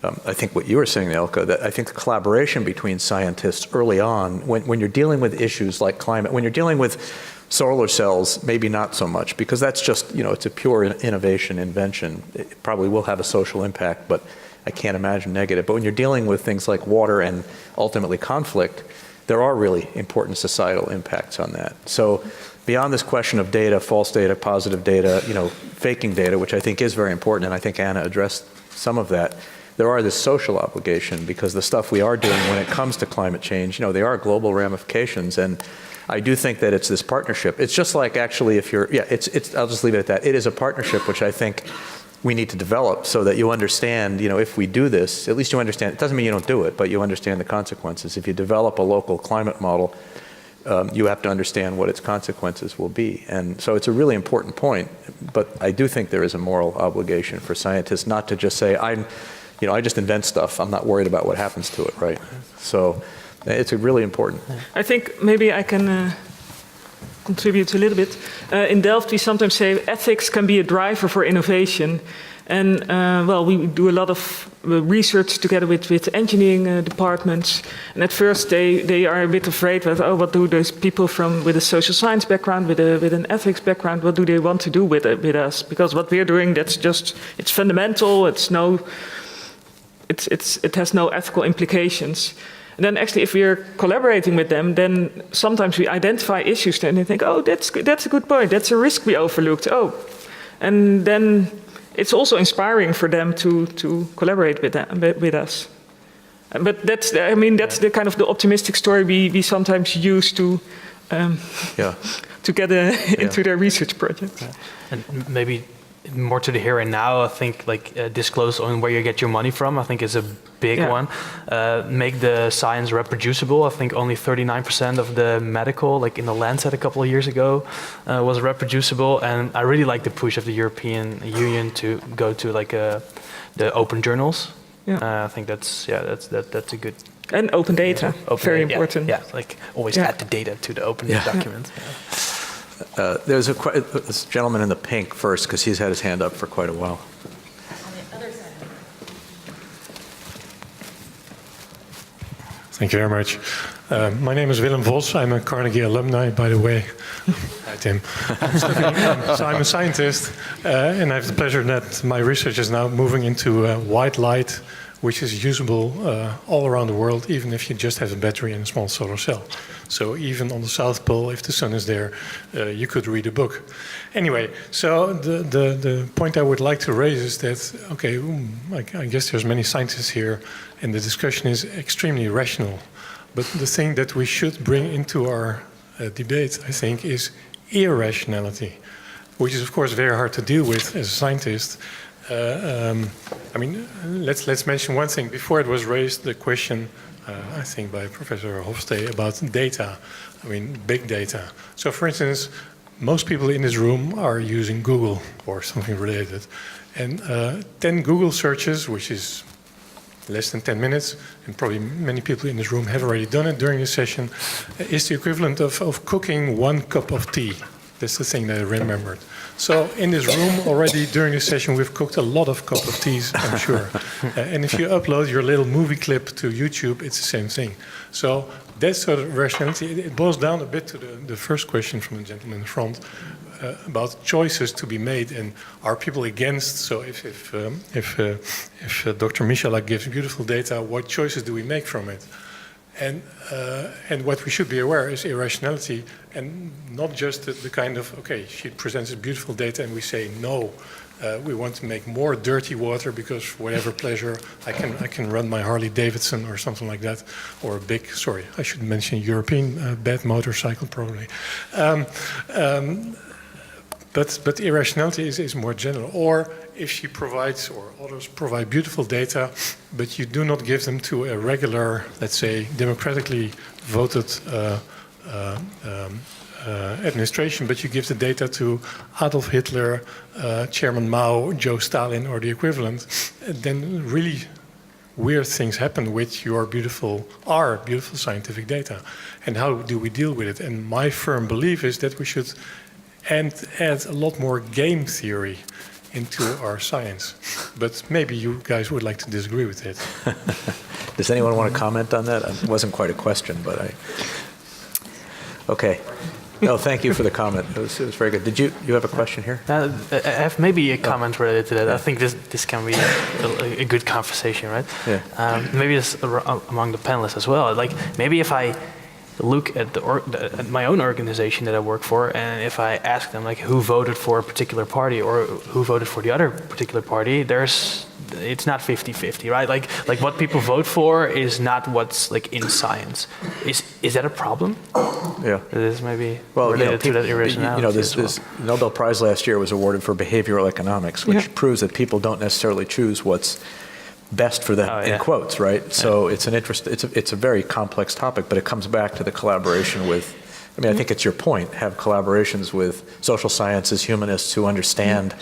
I think what you were saying, Elke, that I think the collaboration between scientists early on, when you're dealing with issues like climate, when you're dealing with solar cells, maybe not so much, because that's just, it's a pure innovation, invention. It probably will have a social impact, but I can't imagine negative. But when you're dealing with things like water and ultimately conflict, there are really important societal impacts on that. So beyond this question of data, false data, positive data, faking data, which I think is very important, and I think Anna addressed some of that, there are this social obligation, because the stuff we are doing when it comes to climate change, there are global ramifications. And I do think that it's this partnership. It's just like actually if you're, I'll just leave it at that. It is a partnership which I think we need to develop so that you understand, if we do this, at least you understand, it doesn't mean you don't do it, but you understand the consequences. If you develop a local climate model, you have to understand what its consequences will be. And so it's a really important point, but I do think there is a moral obligation for scientists not to just say, I just invent stuff. I'm not worried about what happens to it, right? So it's a really important. I think maybe I can contribute a little bit. In Delft, we sometimes say ethics can be a driver for innovation. And we do a lot of research together with engineering departments. And at first they are a bit afraid that, what do those people with a social science background, with an ethics background, what do they want to do with us? Because what we're doing, it's fundamental, it has no ethical implications. And then actually, if we're collaborating with them, then sometimes we identify issues and they think, that's a good point, that's a risk we overlooked. And then it's also inspiring for them to collaborate with us. But that's the kind of the optimistic story we sometimes use to get into their research projects. Yeah. And maybe more to the here and now, I think disclose on where you get your money from, I think is a big one. Make the science reproducible. I think only 39% of the medical, in the Lancet a couple of years ago, was reproducible. And I really like the push of the European Union to go to the open journals. I think that's a good. And open data, very important. Always add the data to the open document. There's this gentleman in the pink first, because he's had his hand up for quite a while. On the other side. Thank you very much. My name is Willem Vos. I'm a Carnegie alumni, by the way. Hi, Tim. So I'm a scientist, and I have the pleasure that my research is now moving into white light, which is usable all around the world, even if you just have a battery and a small solar cell. So even on the South Pole, if the sun is there, you could read a book. Anyway, so the point I would like to raise is that, I guess there's many scientists here, and the discussion is extremely rational. But the thing that we should bring into our debate, I think, is irrationality, which is, of course, very hard to deal with as a scientist. Let's mention one thing. Before it was raised, the question, I think by Professor Hofstee, about data, big data. So for instance, most people in this room are using Google or something related. And 10 Google searches, which is less than 10 minutes, and probably many people in this room have already done it during this session, is the equivalent of cooking 1 cup of tea. That's the thing that I remembered. So in this room already during this session, we've cooked a lot of cup of teas, I'm sure. And if you upload your little movie clip to YouTube, it's the same thing. So that sort of rationality, it boils down a bit to the first question from the gentleman in the front about choices to be made, and are people against? So if Dr. Michalak gives beautiful data, what choices do we make from it? And what we should be aware is irrationality, and not just the kind of, she presents beautiful data and we say, no, we want to make more dirty water because for whatever pleasure I can run my Harley Davidson or something like that, or a big, sorry, I should mention European bad motorcycle probably. But irrationality is more general. Or if she provides, or others provide beautiful data, but you do not give them to a regular, let's say, democratically voted administration, but you give the data to Adolf Hitler, Chairman Mao, Joe Stalin, or the equivalent, then really weird things happen with your beautiful scientific data. And how do we deal with it? And my firm belief is that we should add a lot more game theory into our science. But maybe you guys would like to disagree with it. Does anyone want to comment on that? It wasn't quite a question, but Okay. No, thank you for the comment. It was very good. Did you have a question here? I have maybe a comment related to that. I think this can be a good conversation, right? Yeah. Maybe this among the panelists as well. Maybe if I look at at my own organization that I work for, and if I ask them who voted for a particular party or who voted for the other particular party, it's not 50-50, right? Like what people vote for is not what's in science. Is that a problem? Yeah. It is maybe Well, related to that you irrationality know, as well. this Nobel Prize last year was awarded for behavioral economics, which proves that people don't necessarily choose what's best for them, in quotes, right? So it's it's a very complex topic, but it comes back to the collaboration with, I mean, I think it's your point, have collaborations with social sciences, humanists who understand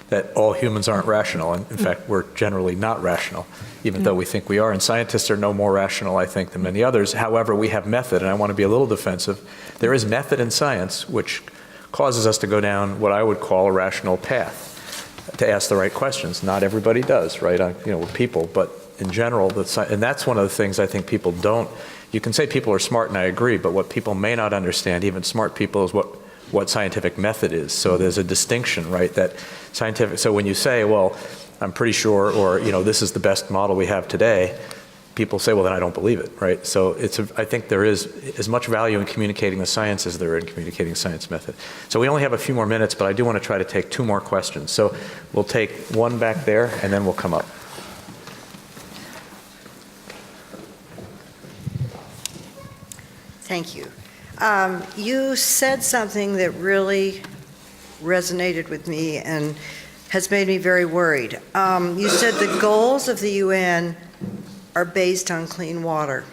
that all humans aren't rational. And in fact, we're generally not rational, even though we think we are. And scientists are no more rational, I think, than many others. However, we have method, and I want to be a little defensive. There is method in science which causes us to go down what I would call a rational path, to ask the right questions. Not everybody does, right? With people, but in general, and that's one of the things I think people don't. You can say people are smart, and I agree, but what people may not understand, even smart people, is what scientific method is. So there's a distinction, right? That scientific. So when you say, well, I'm pretty sure, or this is the best model we have today, people say, well, then I don't believe it, right? So I think there is as much value in communicating the science as there is in communicating science method. So we only have a few more minutes, but I do want to try to take 2 more questions. So we'll take one back there, and then we'll come up. Thank you. You said something that really resonated with me and has made me very worried. You said the goals of the UN are based on clean water.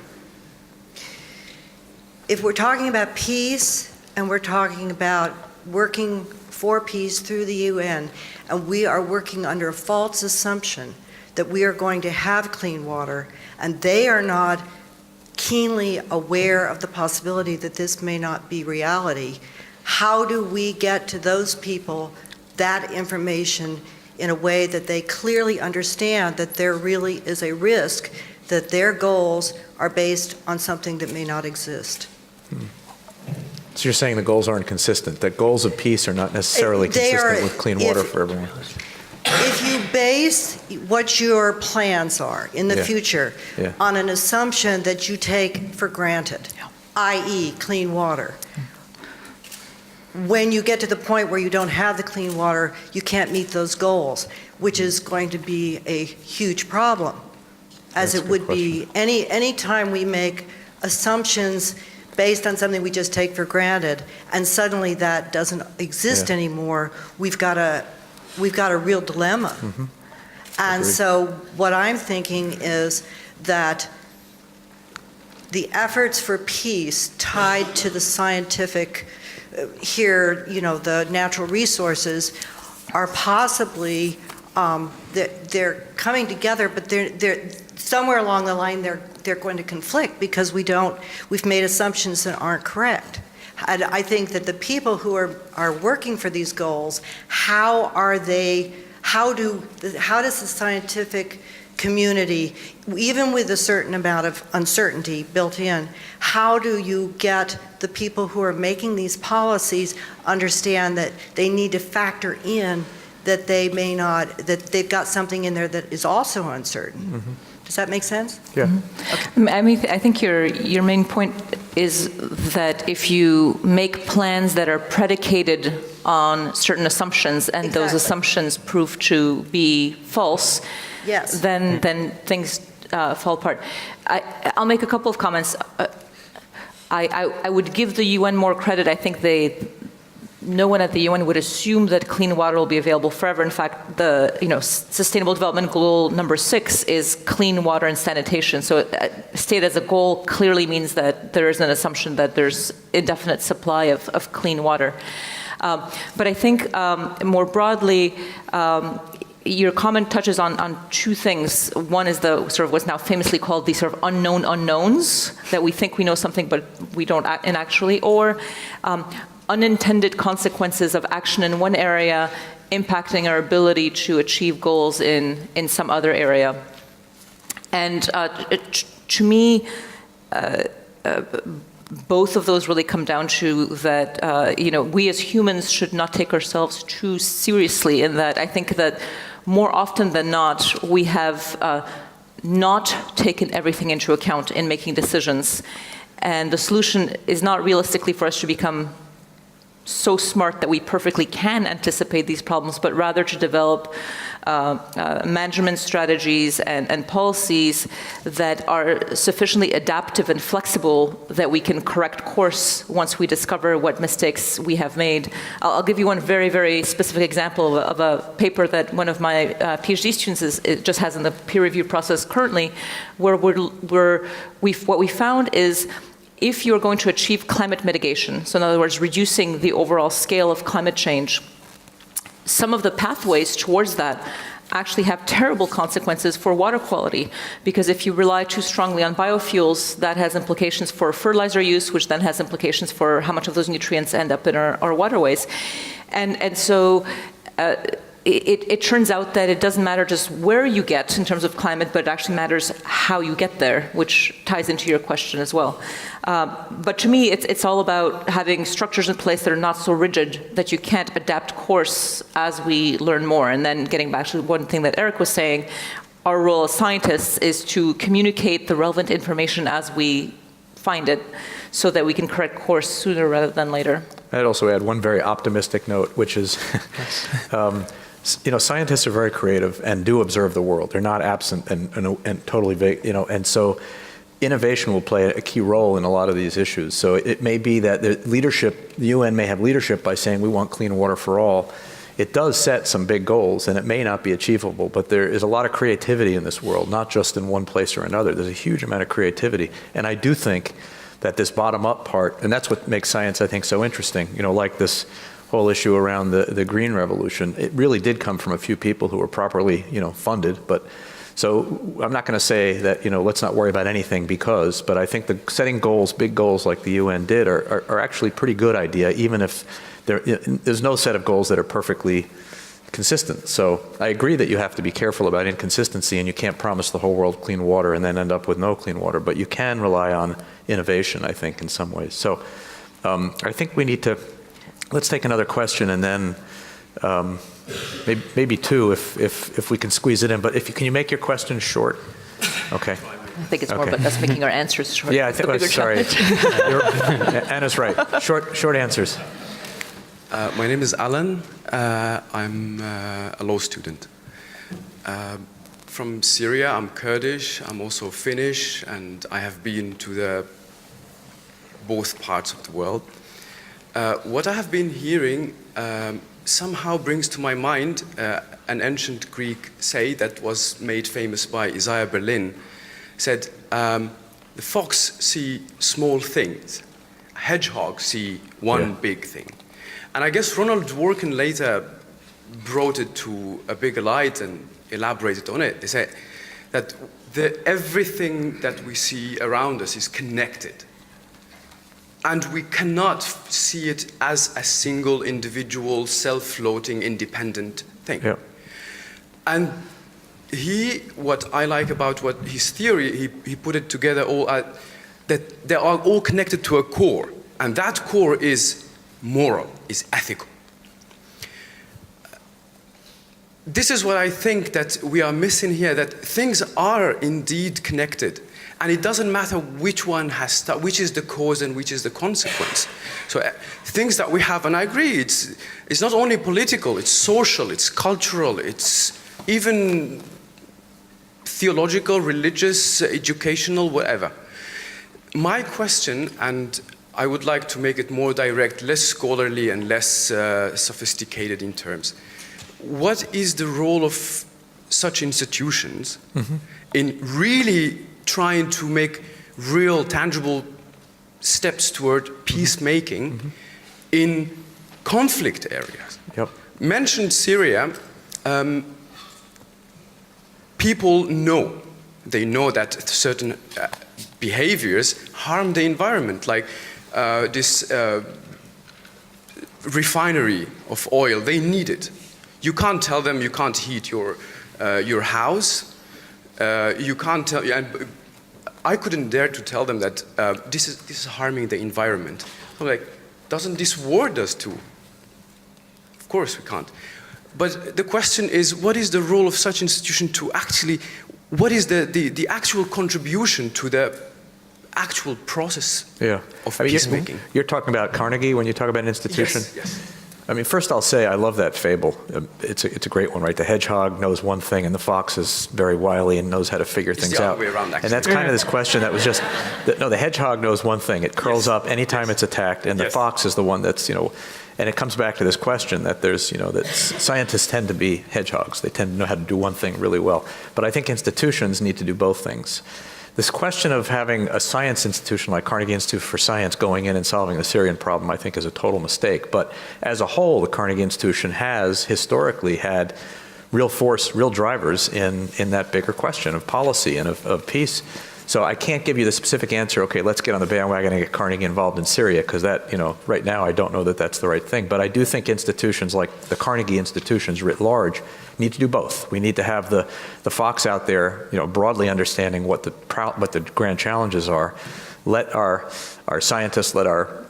If we're talking about peace and we're talking about working for peace through the UN, and we are working under a false assumption that we are going to have clean water, and they are not keenly aware of the possibility that this may not be reality, how do we get to those people that information in a way that they clearly understand that there really is a risk that their goals are based on something that may not exist? So you're saying the goals aren't consistent, that goals of peace are not necessarily consistent with clean water for everyone? If you base what your plans are in the future on an assumption that you take for granted, i.e. clean water, when you get to the point where you don't have the clean water, you can't meet those goals, which is going to be a huge problem, as it would be any time we make assumptions based on something we just take for granted, and suddenly that doesn't exist anymore. We've got a real dilemma. Mm-hmm. And so what I'm thinking is that the efforts for peace tied to the scientific, the natural resources are possibly, they're coming together, but they're somewhere along the line they're going to conflict because we've made assumptions that aren't correct. And I think that the people who are working for these goals, how does the scientific community, even with a certain amount of uncertainty built in, how do you get the people who are making these policies understand that they need to factor in that that they've got something in there that is also uncertain? Mm-hmm. Does that make sense? Yeah. Okay. I mean, I think your main point is that if you make plans that are predicated on certain assumptions and those assumptions prove to be false, then things fall apart. I'll make a couple of comments. I would give the UN more credit. I think no one at the UN would assume that clean water will be available forever. In fact, the Sustainable Development Goal number 6 is clean water and sanitation. So state as a goal clearly means that there is an assumption that there's indefinite supply of clean water. But I think more broadly, your comment touches on 2 things. One is the sort of what's now famously called the sort of unknown unknowns, that we think we know something but we don't actually, or unintended consequences of action in one area impacting our ability to achieve goals in some other area. And to me, both of those really come down to that, we as humans should not take ourselves too seriously, in that I think that more often than not, we have not taken everything into account in making decisions. And the solution is not realistically for us to become so smart that we perfectly can anticipate these problems, but rather to develop management strategies and policies that are sufficiently adaptive and flexible that we can correct course once we discover what mistakes we have made. I'll give you one very, very specific example of a paper that one of my PhD students just has in the peer review process currently, where what we found is if you're going to achieve climate mitigation, so in other words, reducing the overall scale of climate change, some of the pathways towards that actually have terrible consequences for water quality, because if you rely too strongly on biofuels, that has implications for fertilizer use, which then has implications for how much of those nutrients end up in our waterways. And so it turns out that it doesn't matter just where you get in terms of climate, but it actually matters how you get there, which ties into your question as well. But to me, it's all about having structures in place that are not so rigid that you can't adapt course as we learn more. And then getting back to one thing that Eric was saying, our role as scientists is to communicate the relevant information as we find it so that we can correct course sooner rather than later. I'd also add one very optimistic note, which is scientists are very creative and do observe the world. They're not absent and totally vague, and so innovation will play a key role in a lot of these issues. So it may be that the UN may have leadership by saying we want clean water for all. It does set some big goals, and it may not be achievable, but there is a lot of creativity in this world, not just in one place or another. There's a huge amount of creativity. And I do think that this bottom-up part, and that's what makes science, I think, so interesting, like this whole issue around the green revolution, it really did come from a few people who were properly, funded. But so I'm not going to say that, let's not worry about anything but I think setting goals, big goals like the UN did, are actually a pretty good idea, even if there's no set of goals that are perfectly consistent. So I agree that you have to be careful about inconsistency, and you can't promise the whole world clean water and then end up with no clean water, but you can rely on innovation, I think, in some ways. So I think we need to, let's take another question, and then maybe two if we can squeeze it in. But can you make your question short? Okay. I think it's more about us making our answers short. Yeah, I think, sorry. Anna's right. Short answers. My name is Alan. I'm a law student. From Syria, I'm Kurdish, I'm also Finnish, and I have been to both parts of the world. What I have been hearing somehow brings to my mind an ancient Greek say that was made famous by Isaiah Berlin. Said, the fox see small things, a hedgehog see one big thing. And I guess Ronald Dworkin later brought it to a bigger light and elaborated on it. They said that everything that we see around us is connected. And we cannot see it as a single individual, self-floating, independent thing. Yeah. And what I like about his theory, he put it together all that they are all connected to a core. And that core is moral, is ethical. This is what I think that we are missing here, that things are indeed connected. And it doesn't matter which one which is the cause and which is the consequence. So things that we have, and I agree, it's not only political, it's social, it's cultural, it's even theological, religious, educational, whatever. My question, and I would like to make it more direct, less scholarly and less sophisticated in terms. What is the role of such institutions in really trying to make real, tangible steps toward peacemaking in conflict areas? Yep. Mentioned Syria, people know. They know that certain behaviors harm the environment, like this refinery of oil. They need it. You can't tell them you can't heat your house. You can't tell. I couldn't dare to tell them that this is harming the environment. I'm like, doesn't this war does too? Of course we can't. But the question is, what is the role of such institution to actually? What is the actual contribution to the actual process Yeah. of I mean, peacemaking. you're talking about Carnegie when you talk about an institution? Yes, yes. I mean, first I'll say I love that fable. It's a great one, right? The hedgehog knows one thing, and the fox is very wily and knows how to figure things the out. other way around, actually. And that's kind of this question that was just, no, the hedgehog knows one thing. It curls up anytime it's attacked, and the Yes. fox is the one that's, and it comes back to this question that there's, that scientists tend to be hedgehogs. They tend to know how to do one thing really well. But I think institutions need to do both things. This question of having a science institution like Carnegie Institute for Science going in and solving the Syrian problem, I think, is a total mistake. But as a whole, the Carnegie Institution has historically had real force, real drivers in that bigger question of policy and of peace. So I can't give you the specific answer, okay, let's get on the bandwagon and get Carnegie involved in Syria, because that, right now I don't know that that's the right thing. But I do think institutions like the Carnegie institutions writ large need to do both. We need to have the fox out there, broadly understanding what the grand challenges are. Let our scientists, let our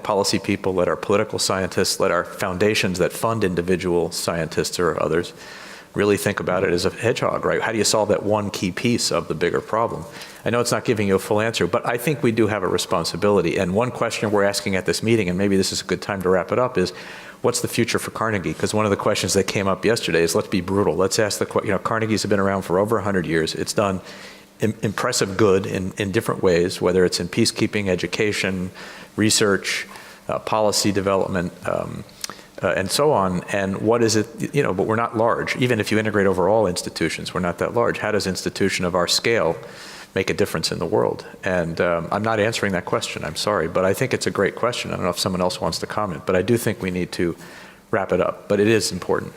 policy people, let our political scientists, let our foundations that fund individual scientists or others really think about it as a hedgehog, right? How do you solve that one key piece of the bigger problem? I know it's not giving you a full answer, but I think we do have a responsibility. And one question we're asking at this meeting, and maybe this is a good time to wrap it up, is what's the future for Carnegie? Because one of the questions that came up yesterday is, let's be brutal. Let's ask the question, Carnegie's have been around for over 100 years. It's done impressive good in different ways, whether it's in peacekeeping, education, research, policy development, and so on. And what is it, but we're not large. Even if you integrate over all institutions, we're not that large. How does an institution of our scale make a difference in the world? And I'm not answering that question, I'm sorry, but I think it's a great question. I don't know if someone else wants to comment, but I do think we need to wrap it up, but it is important.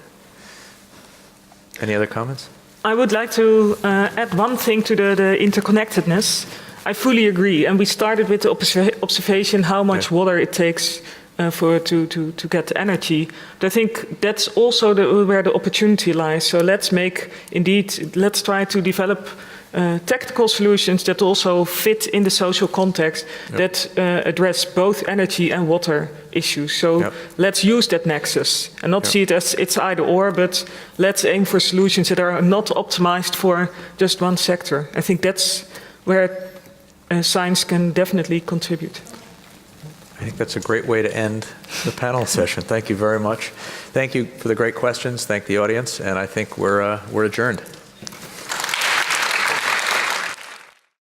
Any other comments? I would like to add one thing to the interconnectedness. I fully agree, and we started with the observation how much water it takes to get energy. But I think that's also where the opportunity lies. So let's try to develop technical solutions that also fit in the social context that address both energy and water issues. So let's use that nexus and not see it as it's either or, but let's aim for solutions that are not optimized for just one sector. I think that's where science can definitely contribute. I think that's a great way to end the panel session. Thank you very much. Thank you for the great questions. Thank the audience, and I think we're adjourned.